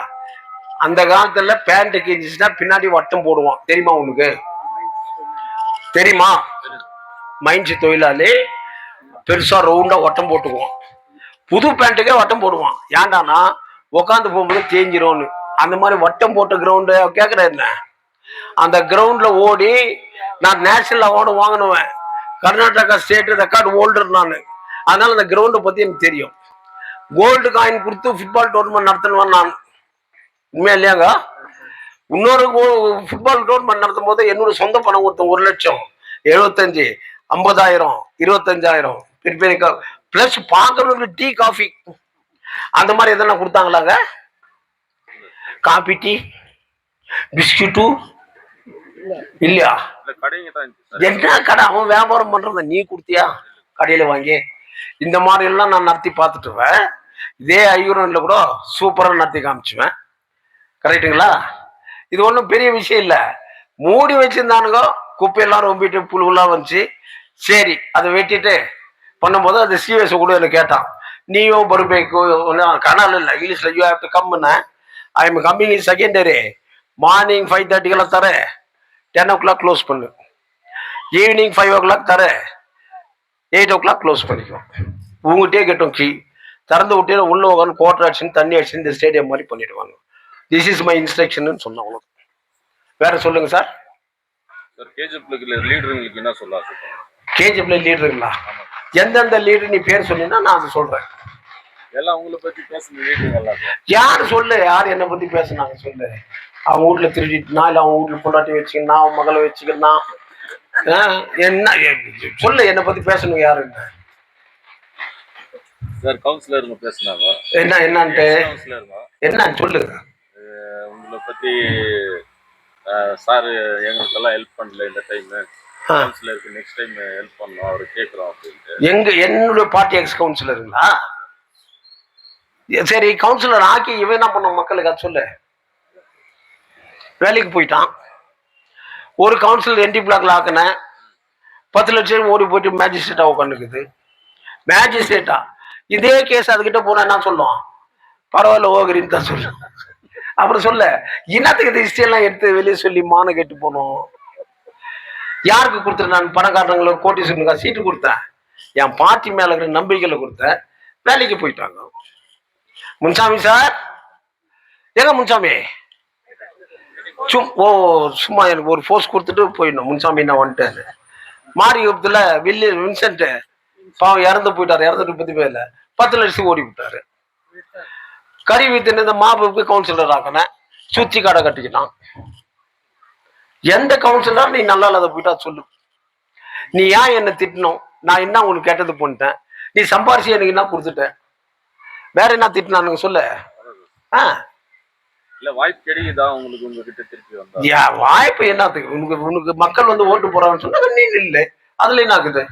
அந்த காலத்துல பேண்ட் கிஞ்சிச்சுன்னா பின்னாடி வட்டம் போடுவான், தெரியுமா உனக்கு? தெரியுமா? மைன்ஸ் தொழிலாளி பெருசா ரவுண்டா வட்டம் போட்டுக்குவான். புது பேண்ட்டுக்கே வட்டம் போடுவான். ஏண்டானா உட்காந்து போகும்போது தேஞ்சிரும்னு. அந்த மாதிரி வட்டம் போட்ட கிரவுண்டு கேட்கற என்ன? அந்த கிரவுண்ட்ல ஓடி நான் நேஷனல் அவார்டு வாங்கினுவேன். கர்நாடகா ஸ்டேட் ரெக்கார்டு ஹோல்டர் நான். அதனால அந்த கிரவுண்டை பத்தி எனக்கு தெரியும். கோல்டு காயின் கொடுத்து ஃபுட்பால் டோர்னமெண்ட் நடத்தினுவேன் நான். உண்மையா இல்லையாங்க? இன்னொரு ஃபுட்பால் டோர்னமெண்ட் நடத்தும் போது என்னோட சொந்த பணம் கொடுத்தேன். 1,00,000, 75, 50,000, 25,000 பிளஸ் பாக்குறவங்களுக்கு டீ காஃபி அந்த மாதிரி எதனா கொடுத்தாங்களாங்க? காபி டீ பிஸ்கட்டு இல்லையா? என்ன கடை அவன் வியாபாரம் பண்றத நீ கொடுத்தியா கடையில வாங்கி? இந்த மாதிரி எல்லாம் நான் நடத்தி பார்த்துட்டுவேன். இதே ஐயூரன்ல கூட சூப்பரா நடத்தி காமிச்சுவேன். கரெக்டுங்களா? இது ஒன்றும் பெரிய விஷயம் இல்லை. மூடி வச்சிருந்தானுங்க, குப்பையெல்லாம் ரொம்பிட்டு புழுவெல்லாம் வந்துச்சு. சரி, அதை வெட்டிட்டு பண்ணும்போது அது சிஎஸ் கூட எனக்கு கேட்டான், நீயோ பருபேக்கோ கனால இல்லை இங்கிலீஷ்ல யூ ஹேவ் டு கம்னா I am coming in secondary. Morning 5:30 தர, 10 o'clock க்ளோஸ் பண்ணு. ஈவினிங் 5 o'clock தர, 8 o'clock க்ளோஸ் பண்ணிக்கோ. உங்ககிட்டே கேட்டோம் கீ திறந்து விட்டு உள்ள உட்காந்து கோட்டர் அடிச்சுன்னு தண்ணி அடிச்சுன்னு இந்த ஸ்டேடியம் மாதிரி பண்ணிடுவாங்க. திஸ் இஸ் மை இன்ஸ்ட்ரக்ஷன் சொன்னேன். அவ்வளோ. வேற சொல்லுங்க சார். லீடருங்களுக்கு என்ன சொல்ல? கேஜிஎஃப்ல லீடருங்களா? எந்தெந்த லீடர் நீ பேர் சொன்னீங்கன்னா நான் அதை சொல்றேன். எல்லாம் உங்களை பத்தி பேசுன லீடருங்களா? யாரு சொல்லு, யார் என்னை பத்தி பேசுனாங்க சொல்லு. அவன் வீட்டுல திருடிட்டுனா, இல்லை அவன் வீட்டுல பொண்டாட்டி வச்சுக்கணும், அவன் மகளை வச்சுக்கணும், என்ன சொல்லு, என்னை பத்தி பேசணும் யாருன்னு. சார் கவுன்சிலருங்க பேசுனாங்க. என்னன்ட்டு என்னன்னு சொல்லுங்க. உங்களை பத்தி சார் எங்களுக்கெல்லாம் ஹெல்ப் பண்ணல இந்த டைம், கவுன்சிலருக்கு நெக்ஸ்ட் டைம் ஹெல்ப் பண்ணணும், அவரு கேட்குறோம் அப்படின்ட்டு. என்னுடைய பார்ட்டி எக்ஸ் கவுன்சிலருங்களா? சரி, கவுன்சிலர் ஆக்கி இவன் என்ன பண்ணும் மக்களுக்கு? அது சொல்லு. வேலைக்கு போயிட்டான். ஒரு கவுன்சிலர் என்டி பிளாக்ல ஆக்கினேன், 10 லட்சம் ஓடி போயிட்டு மேஜிஸ்ட்ரேட்டா உட்காந்துக்குது. மேஜிஸ்ட்ரேட்டா இதே கேஸ் அதுகிட்ட போனா என்ன சொல்லுவான்? பரவாயில்ல ஓகரின்னு தான் சொல்லும். அப்புறம் சொல்ல இன்னத்துக்கு இந்த ஹிஸ்டரியெல்லாம் எடுத்து வெளியே சொல்லி மான கெட்டு போனோம். யாருக்கு கொடுத்துருந்தேன்? நான் பணக்காரங்களுக்கு கோட்டீஸ்வரனுக்கா சீட்டு கொடுத்தேன்? என் பார்ட்டி மேல இருக்கிற நம்பிக்கையில கொடுத்தேன். வேலைக்கு போயிட்டாங்க. முன்சாமி சார் எங்க முன்சாமி? சும்மா எனக்கு ஒரு போஸ்ட் கொடுத்துட்டு போயிடணும். முன்சாமி நான் வந்துட்டேன். மாரிகுப்பத்துல வின்சென்ட் பாவம் இறந்து போயிட்டாரு. இறந்துட்டு பத்தி பேர்ல 10 லட்சம் ஓடி விட்டாரு. கறி வித்து இந்த மாபுக்கு கவுன்சிலர் ஆக்கினேன். சுத்தி கடை கட்டிக்கிட்டான். எந்த கவுன்சிலர் நீ நல்லா இல்லாத போயிட்டா சொல்லு. நீ ஏன் என்ன திட்டணும்? நான் என்ன உனக்கு கேட்டது பண்ணிட்டேன்? நீ சம்பாரிச்சு எனக்கு என்ன கொடுத்துட்டேன்? வேற என்ன திட்டினானுங்க சொல்லு. இல்ல வாய்ப்பு கிடைக்குதா உங்களுக்கு? உங்ககிட்ட திருப்பி வந்தா வாய்ப்பு என்னத்துக்கு? உனக்கு மக்கள் வந்து ஓட்டு போறான்னு சொன்னா நீ இல்லை. அதுல என்ன ஆகுது?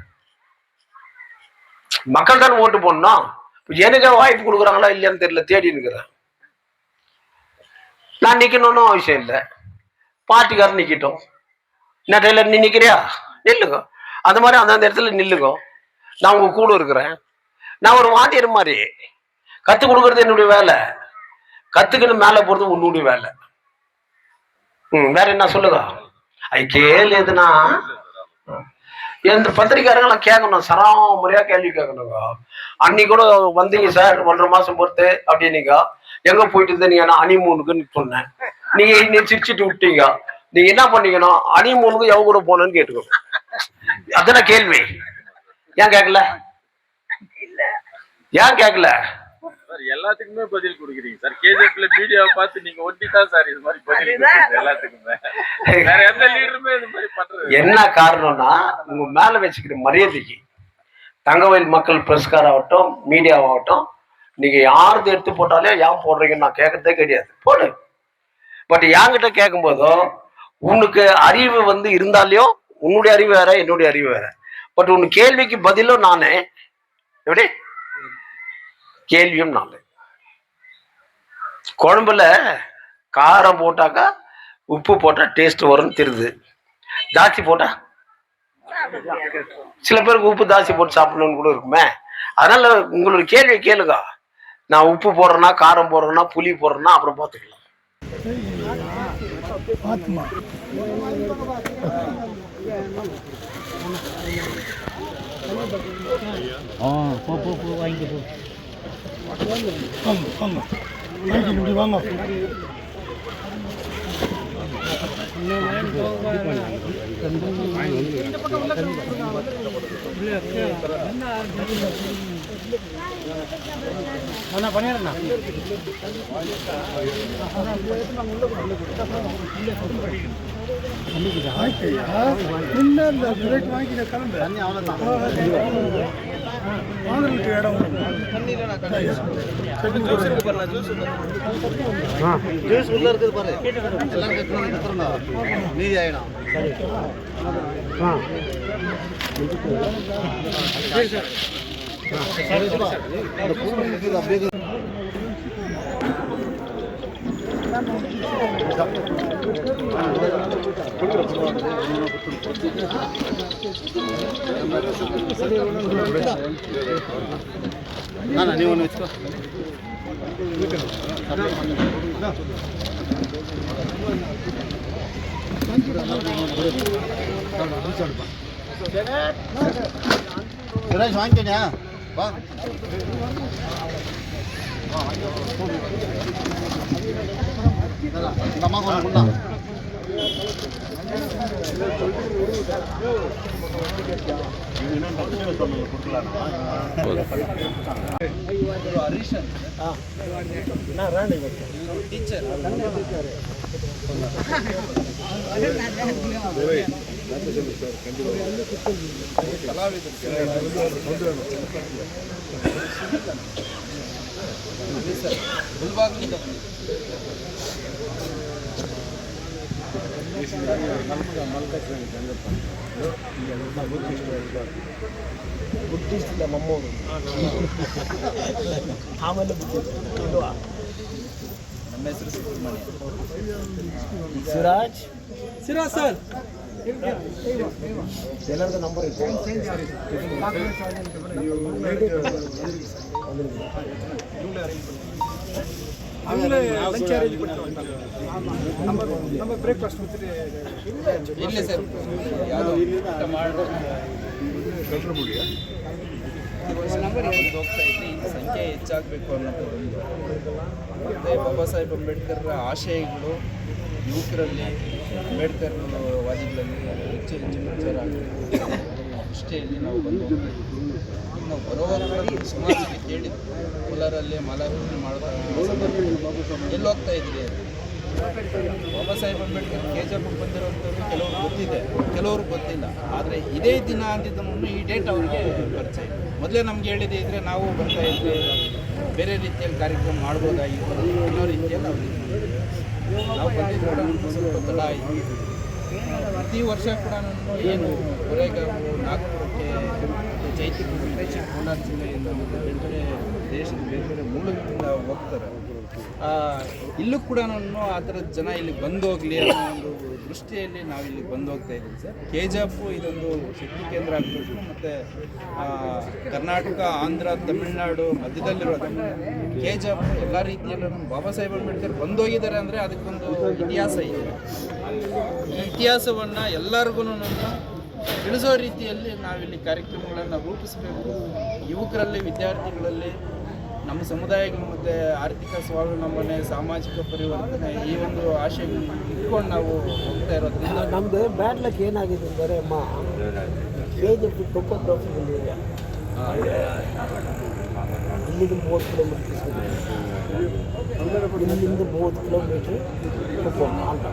மக்கள் தானே ஓட்டு போடணும். எனக்கு வாய்ப்பு கொடுக்குறாங்களா இல்லையான்னு தெரியல, தேடி இருக்கிறேன். நான் நிக்கணும்னு அவசியம் இல்லை. பார்ட்டிக்காரன் நிக்கட்டும். என்ன டெய்லர் நீ நிக்கிறியா? நில்லுங்க. அந்த மாதிரி அந்தந்த இடத்துல நில்லுங்க. நான் உங்க கூட இருக்கிறேன். நான் ஒரு வாத்தியார் மாதிரி கத்து கொடுக்கறது என்னுடைய வேலை. கத்துக்கணும் மேல போறது உன்னுடைய வேலை. வேற என்ன சொல்லுங்க. கேள்வி எதுனா எந்த பத்திரிக்காரங்களாம் கேட்கணும், சராமரியா கேள்வி கேட்கணுங்க. அன்னைக்கு கூட வந்தீங்க சார் 1.5 மாசம் பொறுத்து அப்படின்னீங்க. எங்க போயிட்டு நீங்க ஹனிமூனுக்குன்னு சொன்னேன். நீங்க சிரிச்சுட்டு விட்டீங்க. நீங்க என்ன பண்ணீங்கன்னா ஹனிமூனுக்கு எவ கூட போனேன்னு கேட்டுக்கோங்க. அதான கேள்வி. ஏன் கேட்கல? ஏன் கேட்கல? சார் எல்லாத்துக்குமே பதில் கொடுக்குறீங்க சார். கேஜிஎஃப்ல மீடியாவை பார்த்து நீங்க ஒட்டி தான் சார் இது மாதிரி பதில் கொடுக்குறீங்க எல்லாத்துக்குமே. வேற எந்த லீடருமே இது மாதிரி பண்றது என்ன காரணம்னா உங்க மேல வச்சுக்கிற மரியாதைக்கு தங்கவயல் மக்கள் பிரஸ்காராகட்டும் மீடியாவாகட்டும் நீங்க யாருது எடுத்து போட்டாலே ஏன் போடுறீங்கன்னு நான் கேட்கறதே கிடையாது, போடு. பட் என்கிட்ட கேட்கும் போதும் உனக்கு அறிவு வந்து இருந்தாலையும் உன்னுடைய அறிவு வேற என்னுடைய அறிவு வேற. பட் உன் கேள்விக்கு பதிலும் நானே, எப்படி கேள்வியும் நானே. குழம்புல காரம் போட்டாக்கா உப்பு போட்டா டேஸ்ட் வரும்னு தெரியுது, ஜாஸ்தி போட்டா சில பேருக்கு உப்பு ஜாஸ்தி போட்டு சாப்பிடணும்னு கூட இருக்குமே. அதனால உங்களோட கேள்வி கேளுங்க. நான் உப்பு போடுறேன்னா காரம் போடுறேன்னா புளி போடுறேன்னா அப்புறம் பார்த்துக்கலாம். ஜூஸ் உள்ள இருக்குது பாரு, எல்லாம் கட்டணும் மீதி ஆயிடும். அப்படியே ನೀವು ಒಂದು ಹೆಚ್ಚು ಸುರೇಶ್ ವಾಂಗ್ತೇನ್ಯಾ ಬಾ ಟೀಚರ್ ಗುಲ್ಬಾಗ್ನಿಂದ ಬುದ್ಧಿಸ್ತಿಲ್ಲ ನಮ್ಮವರು ಆಮೇಲೆ ಬುದ್ಧಿಲ್ವಾ. ನಮ್ಮ ಹೆಸರು ಸುಬ್ರಹ್ಮಣ್ಯ. ಸಿರಾಜ್ ಸರ್ ಎಲ್ಲರದ್ದು ನಂಬರ್ ಇತ್ತು. ಇಲ್ಲ ಸರ್ ಯಾವುದು ಹೋಗ್ತಾ ಇದ್ದೆ. ಈ ಸಂಖ್ಯೆ ಹೆಚ್ಚಾಗಬೇಕು ಅನ್ನೋದು ಮತ್ತು ಬಾಬಾ ಸಾಹೇಬ್ ಅಂಬೇಡ್ಕರ್ ಆಶಯಗಳು ಯುವಕರಲ್ಲಿ ಅಂಬೇಡ್ಕರ್ ವಾದಿಗಳಲ್ಲಿ ಹೆಚ್ಚು ಪ್ರಚಾರ ಆಗಬೇಕು ದೃಷ್ಟಿಯಲ್ಲಿ ನಾವು ಬಂದು ನಾವು ಬರೋವಾಗ ಸುಮಾರು ಕೇಳಿದ್ದು ಕೋಲಾರಲ್ಲಿ ಮಾಲಾರ್ಪಣೆ ಮಾಡ್ತಾ ಎಲ್ಲಿ ಹೋಗ್ತಾ ಇದ್ರಿ ಬಾಬಾ ಸಾಹೇಬ್ ಅಂಬೇಡ್ಕರ್ ಕೆಜಿಎಫ್ ಬಂದಿರೋಂಥವ್ರು ಕೆಲವರು ಗೊತ್ತಿದೆ, ಕೆಲವರು ಗೊತ್ತಿಲ್ಲ. ಆದರೆ ಇದೇ ದಿನ ಅಂದಿದ್ದನ್ನು ಈ ಡೇಟ್ ಅವರಿಗೆ ಪರಿಚಯ. ಮೊದಲೇ ನಮ್ಗೆ ಹೇಳಿದೆ ಇದ್ದರೆ ನಾವು ಬರ್ತಾ ಇದ್ವಿ, ಬೇರೆ ರೀತಿಯಲ್ಲಿ ಕಾರ್ಯಕ್ರಮ ಮಾಡ್ಬೋದಾಗಿತ್ತು ಅನ್ನೋ ರೀತಿಯಲ್ಲಿ ಅವ್ರಿಗೆ ನಾವು ಬಂದಿದ್ದು ಕೂಡ ಸ್ವಲ್ಪ ತಡ ಆಯಿತು. ಪ್ರತಿ ವರ್ಷ ಕೂಡ ನಾನು ಏನು ಕೊರೆಗಾವು ನಾಗ್ಪುರಕ್ಕೆ ಚೈತ್ಯ ಕೋಲಾರ ಜಿಲ್ಲೆಯಿಂದ ಮತ್ತು ಬೇರೆ ಬೇರೆ ದೇಶದ ಬೇರೆ ಬೇರೆ ಮೂಲದಿಂದ ಹೋಗ್ತಾರೆ. ಇಲ್ಲೂ ಕೂಡ ನಾನು ಆ ಥರದ ಜನ ಇಲ್ಲಿ ಬಂದು ಹೋಗಲಿ ಅನ್ನೋ ಒಂದು ದೃಷ್ಟಿಯಲ್ಲಿ ನಾವು ಇಲ್ಲಿ ಬಂದು ಹೋಗ್ತಾ ಇದ್ದೀವಿ ಸರ್. ಕೆಜಿಎಫ್ ಇದೊಂದು ಶಕ್ತಿ ಕೇಂದ್ರ ಆಗಬೇಕು ಮತ್ತು ಕರ್ನಾಟಕ, ಆಂಧ್ರ, ತಮಿಳುನಾಡು ಮಧ್ಯದಲ್ಲಿರೋದು ಕೆಜಿಎಫ್ ಎಲ್ಲ ರೀತಿಯಲ್ಲೂ ನಮ್ಮ ಬಾಬಾ ಸಾಹೇಬ್ ಅಂಬೇಡ್ಕರ್ ಬಂದೋಗಿದ್ದಾರೆ ಅಂದರೆ ಅದಕ್ಕೊಂದು ಇತಿಹಾಸ ಇದೆ. ಈ ಇತಿಹಾಸವನ್ನು ಎಲ್ಲರಿಗೂ ತಿಳಿಸೋ ರೀತಿಯಲ್ಲಿ ನಾವಿಲ್ಲಿ ಕಾರ್ಯಕ್ರಮಗಳನ್ನು ರೂಪಿಸಬೇಕು. ಯುವಕರಲ್ಲಿ, ವಿದ್ಯಾರ್ಥಿಗಳಲ್ಲಿ ನಮ್ಮ ಸಮುದಾಯಗಳು ಮತ್ತು ಆರ್ಥಿಕ ಸ್ವಾವಲಂಬನೆ, ಸಾಮಾಜಿಕ ಪರಿವರ್ತನೆ ಈ ಒಂದು ಆಶಯ ಇಟ್ಕೊಂಡು ನಾವು ಹೋಗ್ತಾ ಇರೋದ್ರಿಂದ ನಮ್ಮದು ಬ್ಯಾಡ್ ಲಕ್ ಏನಾಗಿದೆ ಅಂದರೆ ಅಮ್ಮ KGF ಟೊಪೋಗ್ರಫಿ ಬಂದಿದೆ. ಇಲ್ಲಿಂದ 30 ಕಿಲೋಮೀಟ್ರ್ ಇಲ್ಲಿಂದ 30 ಕಿಲೋಮೀಟ್ರ್ ಅಂತ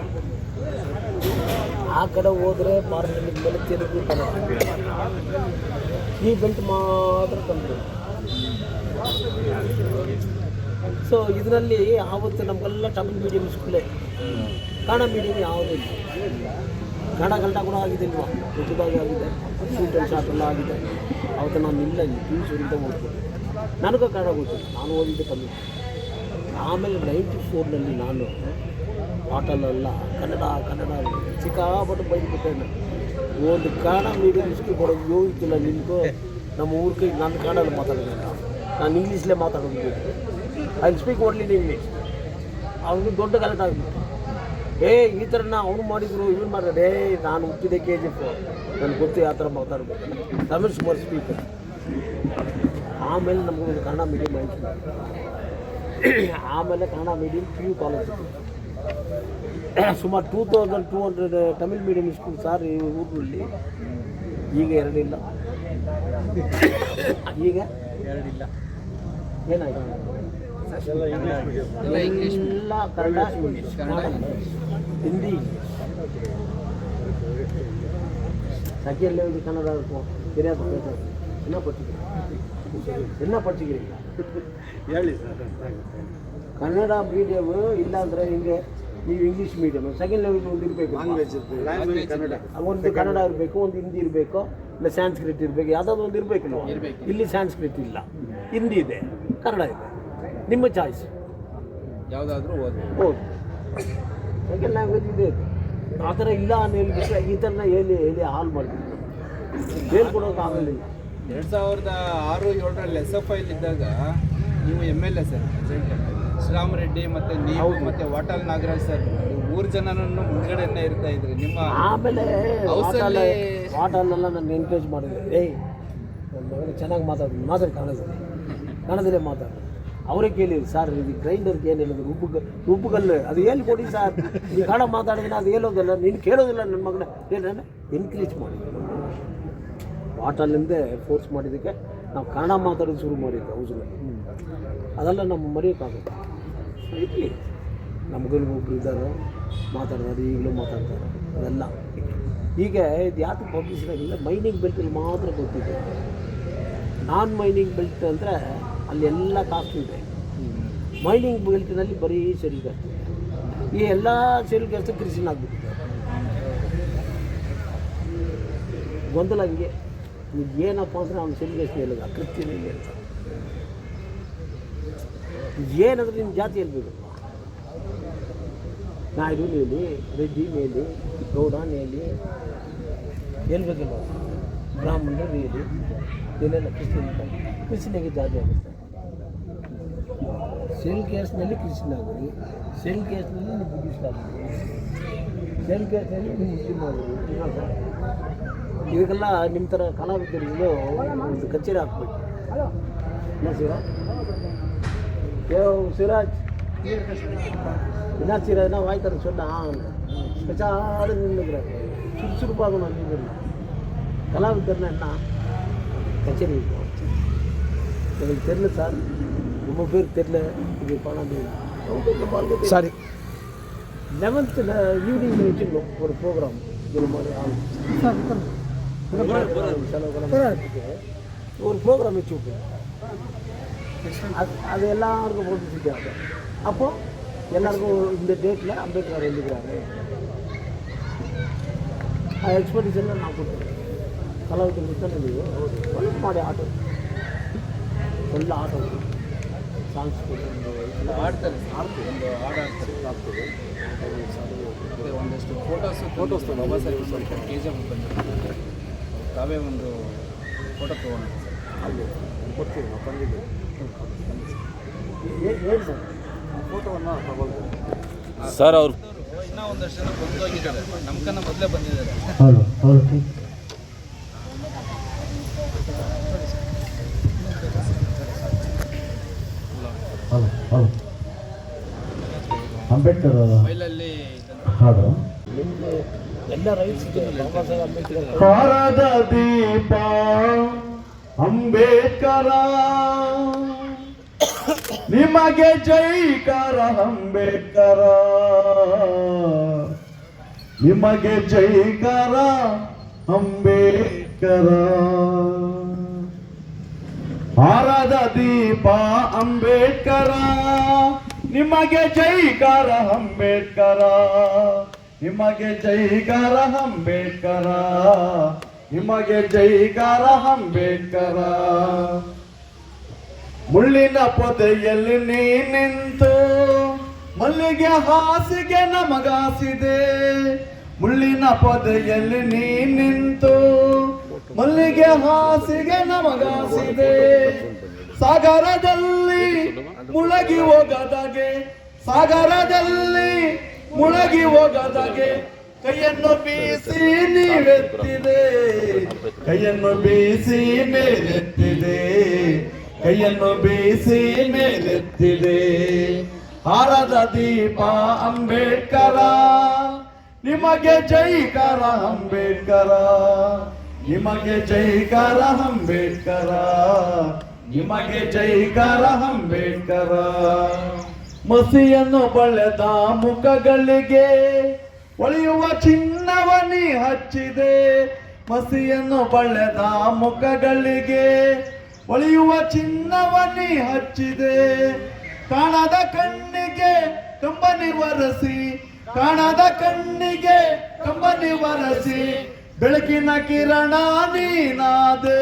ಆ ಕಡೆ ಹೋದರೆ ಮಾರ್ನಿಂಗ್ ಮೇಲೆ ತೆಲುಗು ಕನ್ನಡ ಈ ಬೆಲ್ಟ್ ಮಾತ್ರ ಕನ್ನಡ. ಸೊ ಇದರಲ್ಲಿ ಆವತ್ತು ನಮಗೆಲ್ಲ ತಮಿಳ್ ಮೀಡಿಯಮ್ ಸ್ಕೂಲೇ, ಕನ್ನಡ ಮೀಡಿಯಮ್ ಯಾವುದೂ ಇಲ್ಲ. ಕನ್ನಡ ಗಂಟ ಕೂಡ ಆಗಿದೆ ಇಲ್ವಾ, ದೊಡ್ಡದಾಗಿ ಆಗಿದೆ, ಶೂಟ್ ಆ್ಯಂಡ್ ಶಾಟ್ ಎಲ್ಲ ಆಗಿದೆ. ಅವತ್ತು ನಾನು ಇಲ್ಲ ಇಲ್ಲಿ ಟ್ಯೂಷನ್ನಿಂದ ಓದ್ಬೋದು, ನನಗೂ ಕನ್ನಡ ಗೊತ್ತಿಲ್ಲ, ನಾನು ಓದಿದ್ದೆ ಕಮ್ಮಿ. ಆಮೇಲೆ 94ನಲ್ಲಿ ನಾನು ಆಟಲೆಲ್ಲ ಕನ್ನಡ ಸಿಕ್ಕಾಪಟ್ಟು ಬೈದ್ಬಿಟ್ಟೆ. ಒಂದು ಕನ್ನಡ ಮೀಡಿಯಮ್ ಸ್ಕೂಲ್ ಕೊಡೋದು ಯೋಗಿಲ್ಲ ನಿಮಗೂ. ನಮ್ಮ ಊರ ಕೈ ನಾನು ಕನ್ನಡ ಮಾತಾಡೋದಿಲ್ಲ, ನಾನು ಇಂಗ್ಲೀಷ್ಲೇ ಮಾತಾಡೋದು. I speak only in English. ಅವನಿಗೆ ದೊಡ್ಡ ಗಲಾಟೆ ಆಗಿಬಿಟ್ಟು, ಈ ಥರನ ಅವನು ಮಾಡಿದ್ರು ಇವನು ಮಾಡಿದ್ರೆ, ನಾನು ಹುಟ್ಟಿದೆ KGF, ನನಗೆ ಗೊತ್ತು ಯಾವ ಥರ ಮಾತಾಡಬೇಕು. ತಮಿಳ್ ಸುಮಾರು ಸ್ಪೀಕರ್. ಆಮೇಲೆ ನಮಗೊಂದು ಕನ್ನಡ ಮೀಡಿಯಮ್ ಆಯಿತು. ಆಮೇಲೆ ಕನ್ನಡ ಮೀಡಿಯಮ್ PU ಕಾಲೇಜ್ ಸುಮಾರು 2200 ತಮಿಳ್ ಮೀಡಿಯಮ್ ಸ್ಕೂಲ್ ಸಾರ್ ಈ ಊರಿನಲ್ಲಿ. ಈಗ 2 ಇಲ್ಲ. ಈಗ 2 ಇಲ್ಲ. ಏನಾಯಿತು? ಎಲ್ಲ ಇಂಗ್ಲೀಷ್, ಎಲ್ಲ ಕನ್ನಡ, ಹಿಂದಿ. ಸೆಕೆಂಡ್ ಲೆವೆಲ್ ಕನ್ನಡ இருக்கும் தெரியாது பேசுறது. என்ன படிச்சுக்கிறீங்க ಹೇಳಿ ಸರ್. ಕನ್ನಡ ಮೀಡಿಯಮು ಇಲ್ಲಾಂದರೆ ಹಿಂಗೆ ನೀವು ಇಂಗ್ಲೀಷ್ ಮೀಡಿಯಮು ಸೆಕೆಂಡ್ ಲೆವೆಲ್ ಒಂದು ಇರಬೇಕು, ಲ್ಯಾಂಗ್ವೇಜ್ ಕನ್ನಡ. ಒಂದು ಕನ್ನಡ ಇರಬೇಕು, ಒಂದು ಹಿಂದಿ ಇರಬೇಕು, ಇಲ್ಲ ಸ್ಯಾನ್ಸ್ಕ್ರಿಟ್ ಇರಬೇಕು, ಯಾವುದಾದ್ರು ಒಂದು ಇರಬೇಕು. ಇಲ್ಲಿ ಸ್ಯಾನ್ಸ್ಕ್ರಿಟ್ ಇಲ್ಲ, ಹಿಂದಿ ಇದೆ, ಕನ್ನಡ ಇದೆ. ನಿಮ್ಮ ಚಾಯ್ಸ್ ಯಾವುದಾದ್ರೂ ಹೌದು. ಸೆಕೆಂಡ್ ಲ್ಯಾಂಗ್ವೇಜ್ ಇದೆ. ಆ ಥರ ಇಲ್ಲ ಅಂತ ಹೇಳ್ಬಿಟ್ರೆ ಈ ಥರನ ಹೇಳಿ ಹಾಳು ಮಾಡಿಬಿಟ್ಟು ಹೇಳ್ಕೊಡೋಕ್ಕಾಗಲಿಲ್ಲ. 2006-07ರಲ್ಲಿ SFI ಇದ್ದಾಗ ನೀವು MLA ಸರ್, ಶ್ರೀರಾಮ್ ರೆಡ್ಡಿ ಮತ್ತು ನೀವು ಮತ್ತು ವಾಟಾಲ್ ನಾಗರಾಜ್ ಸರ್, 3 ಜನನನ್ನು ಮುಂದ್ಗಡೆನೇ ಇರ್ತಾ ಇದ್ರಿ. ನಿಮ್ಮ ಆಮೇಲೆ ವಾಟಲ್ನೆಲ್ಲ ನನ್ನ ಎನ್ಕರೇಜ್ ಮಾಡಿದ್ರು. ನನ್ನ ಮಗನ ಚೆನ್ನಾಗಿ ಮಾತಾಡಿ ಕನ್ನಡದಲ್ಲೇ ಮಾತಾಡಿ. ಅವರೇ ಕೇಳಿದ್ರು, ಸರ್ ಇದು ಗ್ರೈಂಡರ್ಗೆ ಏನು ಹೇಳಿದ್ರು, ರುಬ್ಬುಗಲ್ಲು ಅದು ಹೇಳಿ ಕೊಡಿ ಸರ್, ನೀವು ಕನ್ನಡ ಮಾತಾಡಿದ್ರೆ ಅದು ಹೇಳೋದಿಲ್ಲ, ನೀನು ಕೇಳೋದಿಲ್ಲ ನನ್ನ ಮಗನ ಏನು ಎನ್ಕರೇಜ್ ಮಾಡಿದ್ರು. ವಾಟಲ್ಲಿಂದ ಫೋರ್ಸ್ ಮಾಡಿದ್ದಕ್ಕೆ ನಾವು ಕನ್ನಡ ಮಾತಾಡೋದು ಶುರು ಮಾಡಿದ್ದು ಹೌಸಲ್ಲಿ. ಅದೆಲ್ಲ ನಮ್ಮ ಮರೆಯೋಕ್ಕಾಗುತ್ತೆ. ಇರಲಿ, ನಮಗೂ ಒಬ್ರು ಇದ್ದಾರೆ ಮಾತಾಡ್ತಾರೆ, ಈಗಲೂ ಮಾತಾಡ್ತಾರೆ. ಅದೆಲ್ಲ ಈಗ ಇದು ಯಾಕೆ ಪಬ್ಲಿಸಿಟಿ ಆಗಿಲ್ಲ, ಮೈನಿಂಗ್ ಬೆಲ್ಟಲ್ಲಿ ಮಾತ್ರ ಗೊತ್ತಿದೆ. ನಾನ್ ಮೈನಿಂಗ್ ಬೆಲ್ಟ್ ಅಂದರೆ ಅಲ್ಲಿ ಎಲ್ಲ ಕಾಸ್ಟ್ ಇದೆ. ಮೈನಿಂಗ್ ಬೆಲ್ಟಿನಲ್ಲಿ ಬರೀ ಸೆಲ್ ಗ್ಯಾಸ್. ಈ ಎಲ್ಲ ಸೆಲ್ ಗ್ಯಾಸ್ ಕೃಷಿನ ಆಗಿಬಿಟ್ಟಿದೆ. ಗೊಂದಲ ಹಂಗೆ. ಈಗ ಏನಪ್ಪ ಅಂದರೆ ಅವ್ನು ಸೆಲ್ ಗ್ಯಾಸ್ ಹೇಳಿದ ಕೃಷಿನೇ ಅಂತ ಏನಾದರೂ ನಿಮ್ಮ ಜಾತಿ ಹೇಳ್ಬೇಕು. ನಾಯ್ಡು ನೇಲಿ, ರೆಡ್ಡಿ ನೇಲಿ, ಗೌಡ ನೇಲಿ ಹೇಳ್ಬೇಕಿಲ್ಲ. ಬ್ರಾಹ್ಮಣರು ನೇಲಿ, ಏನೆಲ್ಲ ಕ್ರಿಶ್ಚಿಯನ್ಗೆ ಜಾತಿ ಆಗುತ್ತೆ. ಸೆಲ್ ಕೇಸ್ನಲ್ಲಿ ಕ್ರಿಶ್ಚಿಯನ್ ಆಗೋದು, ಸೆಲ್ ಕೇಸ್ನಲ್ಲಿ ನೀವು ಬುದ್ಧಿಸ್ಟ್ ಆಗೋದು, ಸೆಲ್ ಕೇಸ್ನಲ್ಲಿ ನೀವು ಮುಸ್ಲಿಮ್ ಆಗೋದು. ಇದಕ್ಕೆಲ್ಲ ನಿಮ್ಮ ಥರ ಕಲಾವಿದರಿಗೂ ಒಂದು ಕಚೇರಿ ಹಾಕ್ಬೇಕು. என்ன சிவராஜ்? சிவராஜ் என்ன சிவராஜ்னா வாய் தர சொன்னான் ஸ்பெஷாலு நின்றுக்கிறாரு. சுறுசுறுப்பாகணும். நின்று கலாவிதர்னா என்ன கச்சேரி இருக்கும். எனக்கு தெரியல சார், ரொம்ப பேர் தெரியல. இது 12 சாரி 11th ஈவினிங் வச்சுக்கணும் ஒரு ப்ரோக்ராம். இது மாதிரி ஆகும் ஒரு ப்ரோக்ராம் வச்சு விட்டு அது எல்லாருக்கும் போட்டு ஆகும். அப்போது எல்லாருக்கும் இந்த டேட்டில் அம்பேத்கர் எழுதுகிறாரு. எக்ஸ்பெக்டேஷனில் நான் கொடுத்தேன். ಕಲಾವಿದರು ಮಿತ್ರನಲ್ಲಿ ಸ್ವಲ್ಪ ಮಾಡಿ ಆಟ ಎಲ್ಲ ಆಟ ಸಾಂಗ್ಸ್ ಆಡ್ತಾರೆ, ಒಂದು ಹಾಡು ಆಡ್ತಾರೆ. ಮತ್ತು ಒಂದಷ್ಟು ಫೋಟೋಸ್ ಬಾಬಾ ಸಾಹೇಬ್ ಸ್ವಲ್ಪ KGF ಬಂದಿರ್ತಾರೆ. ತಾವೇ ಒಂದು ಫೋಟೋ ತೊಗೊಂಡು ಅಲ್ಲಿ ಕೊಡ್ತೀವಿ. ನಾವು ಬಂದಿದ್ದೀವಿ. ಹೇಳಿ ಸರ್, ಆ ಫೋಟೋವನ್ನು ತಗೊಳ್ತೀವಿ ಸರ್. ಅವ್ರು ಇನ್ನೂ ಒಂದಷ್ಟು ಜನ ಬಂದೋಗಿದ್ದಾರೆ, ನಮ್ಕನ್ನ ಮೊದಲೇ ಬಂದಿದ್ದಾರೆ. ಅಂಬೇಡ್ಕರ್ ಮೊಬೈಲಲ್ಲಿ ಹಾಡು ನಿಮಗೆ ಎಲ್ಲ ರೈಟ್ಸ್ ಇದೆ. ಬಾಬಾ ಸಾಹೇಬ್ ಅಂಬೇಡ್ಕರ್ ಭಾರತ ದೀಪ ಅಂಬೇಡ್ಕರ ನಿಮಗೆ ಜೈಕಾರ ಅಂಬೇಡ್ಕರ, ನಿಮಗೆ ಜೈಕಾರ ಅಂಬೇಡ್ಕರ. ಹಾರದ ದೀಪ ಅಂಬೇಡ್ಕರ, ನಿಮಗೆ ಜೈಕಾರ ಅಂಬೇಡ್ಕರ, ನಿಮಗೆ ಜೈಕಾರ ಅಂಬೇಡ್ಕರ, ನಿಮಗೆ ಜೈಕಾರ ಅಂಬೇಡ್ಕರ. ಮುಳ್ಳಿನ ಪೊದೆಯಲ್ಲಿ ನೀ ನಿಂತು ಮಲ್ಲಿಗೆ ಹಾಸಿಗೆ ನಮಗಾಸಿದೆ, ಮುಳ್ಳಿನ ಪೊದೆಯಲ್ಲಿ ನೀ ನಿಂತು ಮಲ್ಲಿಗೆ ಹಾಸಿಗೆ ನಮಗಾಸಿದೆ. ಸಾಗರದಲ್ಲಿ ಮುಳಗಿ ಹೋಗದಾಗೆ, ಸಾಗರದಲ್ಲಿ ಮುಳಗಿ ಹೋಗದಾಗೆ ಕೈಯನ್ನು ಬೀಸಿ ನೀವೆತ್ತಿದೆ, ಕೈಯನ್ನು ಬೀಸಿ ಮೇಲೆತ್ತಿದೆ, ಕೈಯನ್ನು ಬೀಸಿ ಮೇಲೆತ್ತಿದೆ. ಹಾರದ ದೀಪ ಅಂಬೇಡ್ಕರ, ನಿಮಗೆ ಜೈಕಾರ ಅಂಬೇಡ್ಕರ, ನಿಮಗೆ ಜೈಕಾರ ಅಂಬೇಡ್ಕರ, ನಿಮಗೆ ಜೈಕಾರ ಅಂಬೇಡ್ಕರ. ಮಸಿಯನ್ನು ಬಳೆದ ಮುಖಗಳಿಗೆ ಒಳೆಯುವ ಚಿನ್ನವನಿ ಹಚ್ಚಿದೆ, ಮಸಿಯನ್ನು ಬಳೆದ ಮುಖಗಳಿಗೆ ಒಳೆಯುವ ಚಿನ್ನವನಿ ಹಚ್ಚಿದೆ. ಕಾಣದ ಕಣ್ಣಿಗೆ ಕಂಬನಿ ವರಸಿ, ಕಾಣದ ಕಣ್ಣಿಗೆ ಕಂಬನಿ ವರಸಿ ಬೆಳಕಿನ ಕಿರಣ ನೀನಾದೆ,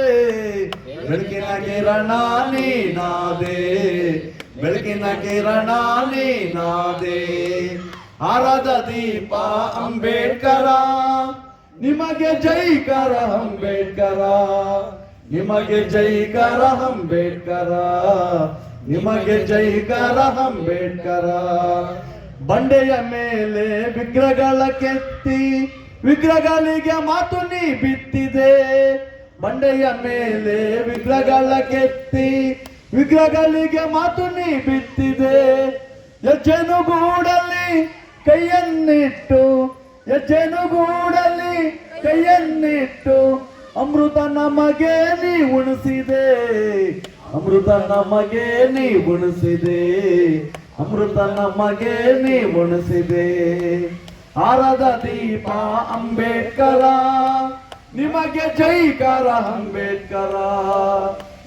ಬೆಳಕಿನ ಕಿರಣ ನೀನಾದೆ, ಬೆಳಕಿನ ಕಿರಣ ನೀನಾದೆ. ಹಾರದ ದೀಪ ಅಂಬೇಡ್ಕರ, ನಿಮಗೆ ಜೈಕಾರ ಅಂಬೇಡ್ಕರ, ನಿಮಗೆ ಜೈಕಾರ ಅಂಬೇಡ್ಕರ, ನಿಮಗೆ ಜೈಕಾರ ಅಂಬೇಡ್ಕರ. ಬಂಡೆಯ ಮೇಲೆ ವಿಗ್ರಹಗಳ ಕೆತ್ತಿ ವಿಗ್ರಹಗಳಿಗೆ ಮಾತು ನೀ ಬಿತ್ತಿದೆ, ಬಂಡೆಯ ಮೇಲೆ ವಿಗ್ರಹಗಳ ಕೆತ್ತಿ ವಿಗ್ರಹಗಳಿಗೆ ಮಾತು ನೀ ಬಿತ್ತಿದೆ. ಹೆಜ್ಜೆನುಗೂಡಲ್ಲಿ ಕೈಯನ್ನಿಟ್ಟು, ಹೆಜ್ಜೆನುಗೂಡಲ್ಲಿ ಕೈಯನ್ನಿಟ್ಟು ಅಮೃತ ನಮಗೆ ನೀ ಉಣಿಸಿದೆ, ಅಮೃತ ನಮಗೆ ನೀ ಉಣಿಸಿದೆ, ಅಮೃತ ನಮಗೆ ನೀ ಉಣಿಸಿದೆ. ಹಾರದ ದೀಪ ಅಂಬೇಡ್ಕರ, ನಿಮಗೆ ಜೈಕಾರ ಅಂಬೇಡ್ಕರ,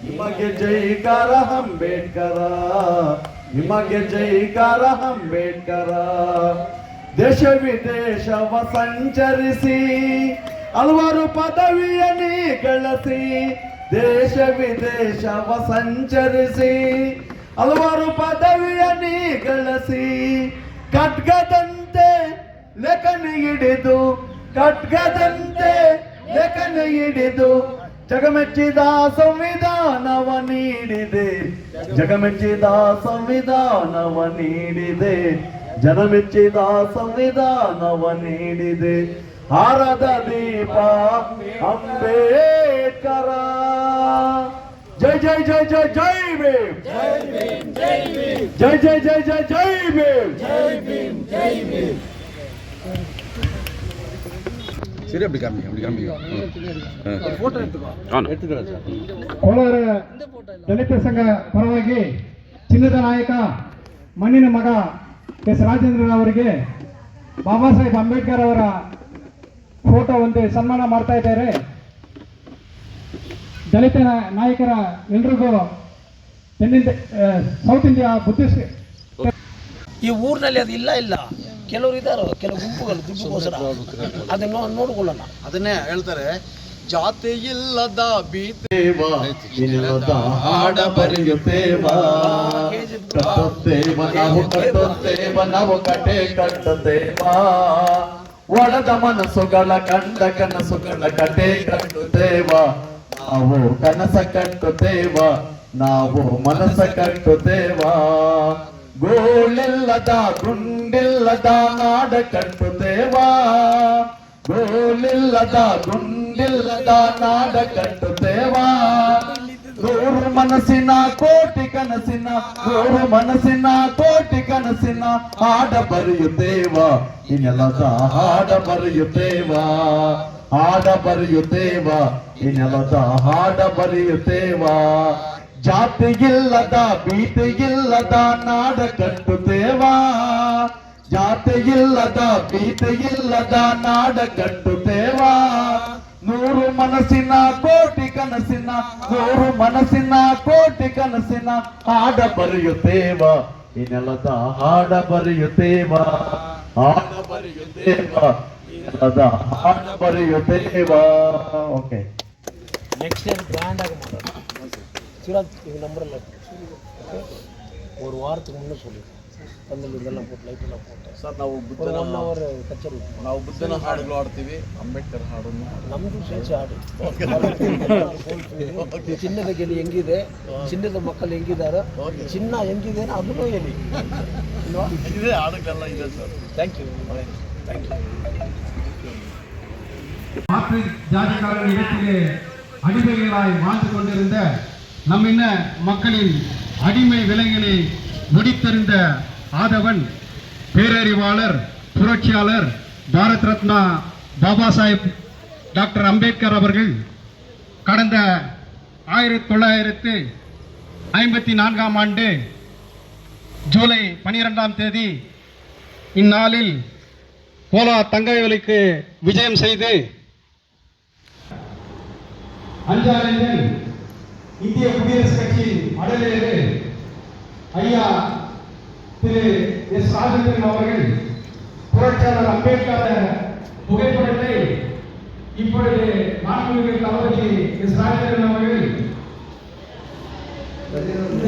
ನಿಮಗೆ ಜೈಕಾರ ಅಂಬೇಡ್ಕರ, ನಿಮಗೆ ಜೈಕಾರ ಅಂಬೇಡ್ಕರ. ದೇಶ ವಿದೇಶವ ಸಂಚರಿಸಿ ಹಲವಾರು ಪದವಿಯ ನೀ ಗಳಿಸಿ, ದೇಶ ವಿದೇಶವ ಸಂಚರಿಸಿ ಹಲವಾರು ಪದವಿಯ ನೀ ಗಳಿಸಿ. ಖಡ್ಗದಂತೆ ಲೇಖನಿ ಹಿಡಿದು, ಖಡ್ಗದಂತೆ ಲೇಖನಿ ಹಿಡಿದು ಜಗಮೆಚ್ಚಿದ ಸಂವಿಧಾನವ ನೀಡಿದೆ, ಜಗಮೆಚ್ಚಿದ ಸಂವಿಧಾನವ ನೀಡಿದೆ, ಜನಮೆಚ್ಚಿದ ಸಂವಿಧಾನವ ನೀಡಿದೆ. ಹಾರದ ದೀಪ ಅಂಬೇಡ್ಕರ, ಜೈ ಜೈ ಜೈ ಜೈ ಜೈ ಭೀಮ್, ಜೈ ಜೈ ಜೈ ಜೈ ಜೈ ಭೀಮ್, ಜೈ ಭೀಮ್, ಜೈ ಭೀಮ್. ಕೋಲಾರ ದಲಿತ ಸಂಘ ಪರವಾಗಿ ಚಿನ್ನದ ನಾಯಕ ಮಣ್ಣಿನ ಮಗ ಎಸ್ ರಾಜೇಂದ್ರನ್ ಅವರಿಗೆ ಬಾಬಾ ಸಾಹೇಬ್ ಅಂಬೇಡ್ಕರ್ ಅವರ ಫೋಟೋ ಒಂದು ಸನ್ಮಾನ ಮಾಡ್ತಾ ಇದ್ದಾರೆ. ದಲಿತ ನಾಯಕರ ಎಲ್ರಿಗೂ ಸೌತ್ ಇಂಡಿಯಾ ಬುದ್ಧಿಸ್ಟ್ ಈ ಊರಿನಲ್ಲಿ ಅದು ಇಲ್ಲ ಕೆಲವರು ಇದ್ದಾರೋ, ಕೆಲವು ಗುಂಪುಗಳು ದುಡ್ಡುಗೋಸ್ಕರ ಅದನ್ನು ನೋಡ್ಕೊಳ್ಳೋಣ. ಅದನ್ನೇ ಹೇಳ್ತಾರೆ, ಜಾತಿ ಇಲ್ಲದ ಬೀತೇವ ಇಲ್ಲದ ಹಾಡ ಬರೆಯುತ್ತೇವ, ಕಟ್ಟುತ್ತೇವ ನಾವು ಕಟ್ಟುತ್ತೇವ ನಾವು ಕಟೆ ಕಟ್ಟುತ್ತೇವ, ಒಳದ ಮನಸ್ಸುಗಳ ಕಂಡ ಕನಸುಗಳ ಕಟೆ ಕಟ್ಟುತ್ತೇವ, ನಾವು ಕನಸ ಕಟ್ಟುತ್ತೇವ, ನಾವು ಮನಸ್ಸ ಕಟ್ಟುತ್ತೇವ. ಗೋಳಿಲ್ಲದ ಗುಂಡಿಲ್ಲದ ನಾಡ ಕಟ್ಟುತ್ತೇವ, ಗೋಳಿಲ್ಲದ ಗುಂಡಿಲ್ಲದ ನಾಡ ಕಟ್ಟುತ್ತೇವ. ನೂರು ಮನಸ್ಸಿನ ಕೋಟಿ ಕನಸಿನ, ನೂರು ಮನಸ್ಸಿನ ಕೋಟಿ ಕನಸಿನ ಹಾಡ ಬರೆಯುತ್ತೇವ, ಈ ನೆಲದ ಹಾಡ ಬರೆಯುತ್ತೇವ, ಹಾಡ ಬರೆಯುತ್ತೇವ, ಈ ನೆಲದ ಹಾಡ ಬರೆಯುತ್ತೇವ. ಜಾತಿ ಇಲ್ಲದ ಭೀತಿ ಇಲ್ಲದ ನಾಡ ಕಟ್ಟುತ್ತೇವಾ ಜಾತಿ ಇಲ್ಲದ ಭೀತಿ ಇಲ್ಲದ ನಾಡ ಕಟ್ಟುತ್ತೇವಾ ನೂರು ಮನಸ್ಸಿನ ಕೋಟಿ ಕನಸಿನ ನೂರು ಮನಸ್ಸಿನ ಕೋಟಿ ಕನಸಿನ ಹಾಡ ಬರೆಯುತ್ತೇವ ಈ ನೆಲದ ಹಾಡ ಬರೆಯುತ್ತೇವ ಹಾಡ ಬರೆಯುತ್ತೇವ ಈ ನೆಲದ ಹಾಡ ಬರೆಯುತ್ತೇವ ಓಕೆ நெக்ஸ்ட் இயர் கிராண்டாக மாட்டோம் சிராஜ் எங்கள் நம்பரில் ஒரு வாரத்துக்கு முன்னே சொல்லிடுறோம் பந்தல் இதெல்லாம் போட்டு லைட்டெல்லாம் போட்டோம் ಸರ್ ನಾವು ஒரு 1 hour ಕಚೇರಿ ನಾವು ಬುದ್ಧನ ಹಾಡುಗಳು ಆಡ್ತೀವಿ, ಅಂಬೇಡ್ಕರ್ ಹಾಡನ್ನು ನಮ್ಮದು ಸ್ವೇಚ್ಛೆ ಆಡಿ ಚಿನ್ನದ ಗೆಲೆ ಹೆಂಗಿದೆ, ಚಿನ್ನದ ಮಕ್ಕಳು ಹೆಂಗಿದ್ದಾರೆ, ಚಿನ್ನ ಹೆಂಗಿದೆ ಅದನ್ನು ಹೇಳಿ ಇಲ್ವಾ? ಇದೆ ಹಾಡುಗಳೆಲ್ಲ ಇದೆ sir. Thank you thank you. மாற்று ஜாதிக்காரர்கள் இடத்திலே அடிமைகளாய் வாழ்ந்து கொண்டிருந்த நம்மின மக்களின் அடிமை விலைகளை முடித்தறிந்த ஆதவன் பேரறிவாளர் புரட்சியாளர் பாரத் ரத்னா பாபா சாஹேப் டாக்டர் அம்பேத்கர் அவர்கள் கடந்த 1954ஆம் ஆண்டு ஜூலை 12ஆம் தேதி இந்நாளில் கோலார் தங்கவேலுக்கு விஜயம் செய்து அஞ்சாலையில் இந்திய குடியரசுக் கட்சியின் அடலேறு ஐயா திரு எஸ் ராஜேந்திரன் அவர்கள் புரட்சியாளர் அம்பேத்கர் புகைப்படத்தை இப்பொழுது மாண்புமிகு தளபதி எஸ் ராஜேந்திரன் அவர்கள் இந்த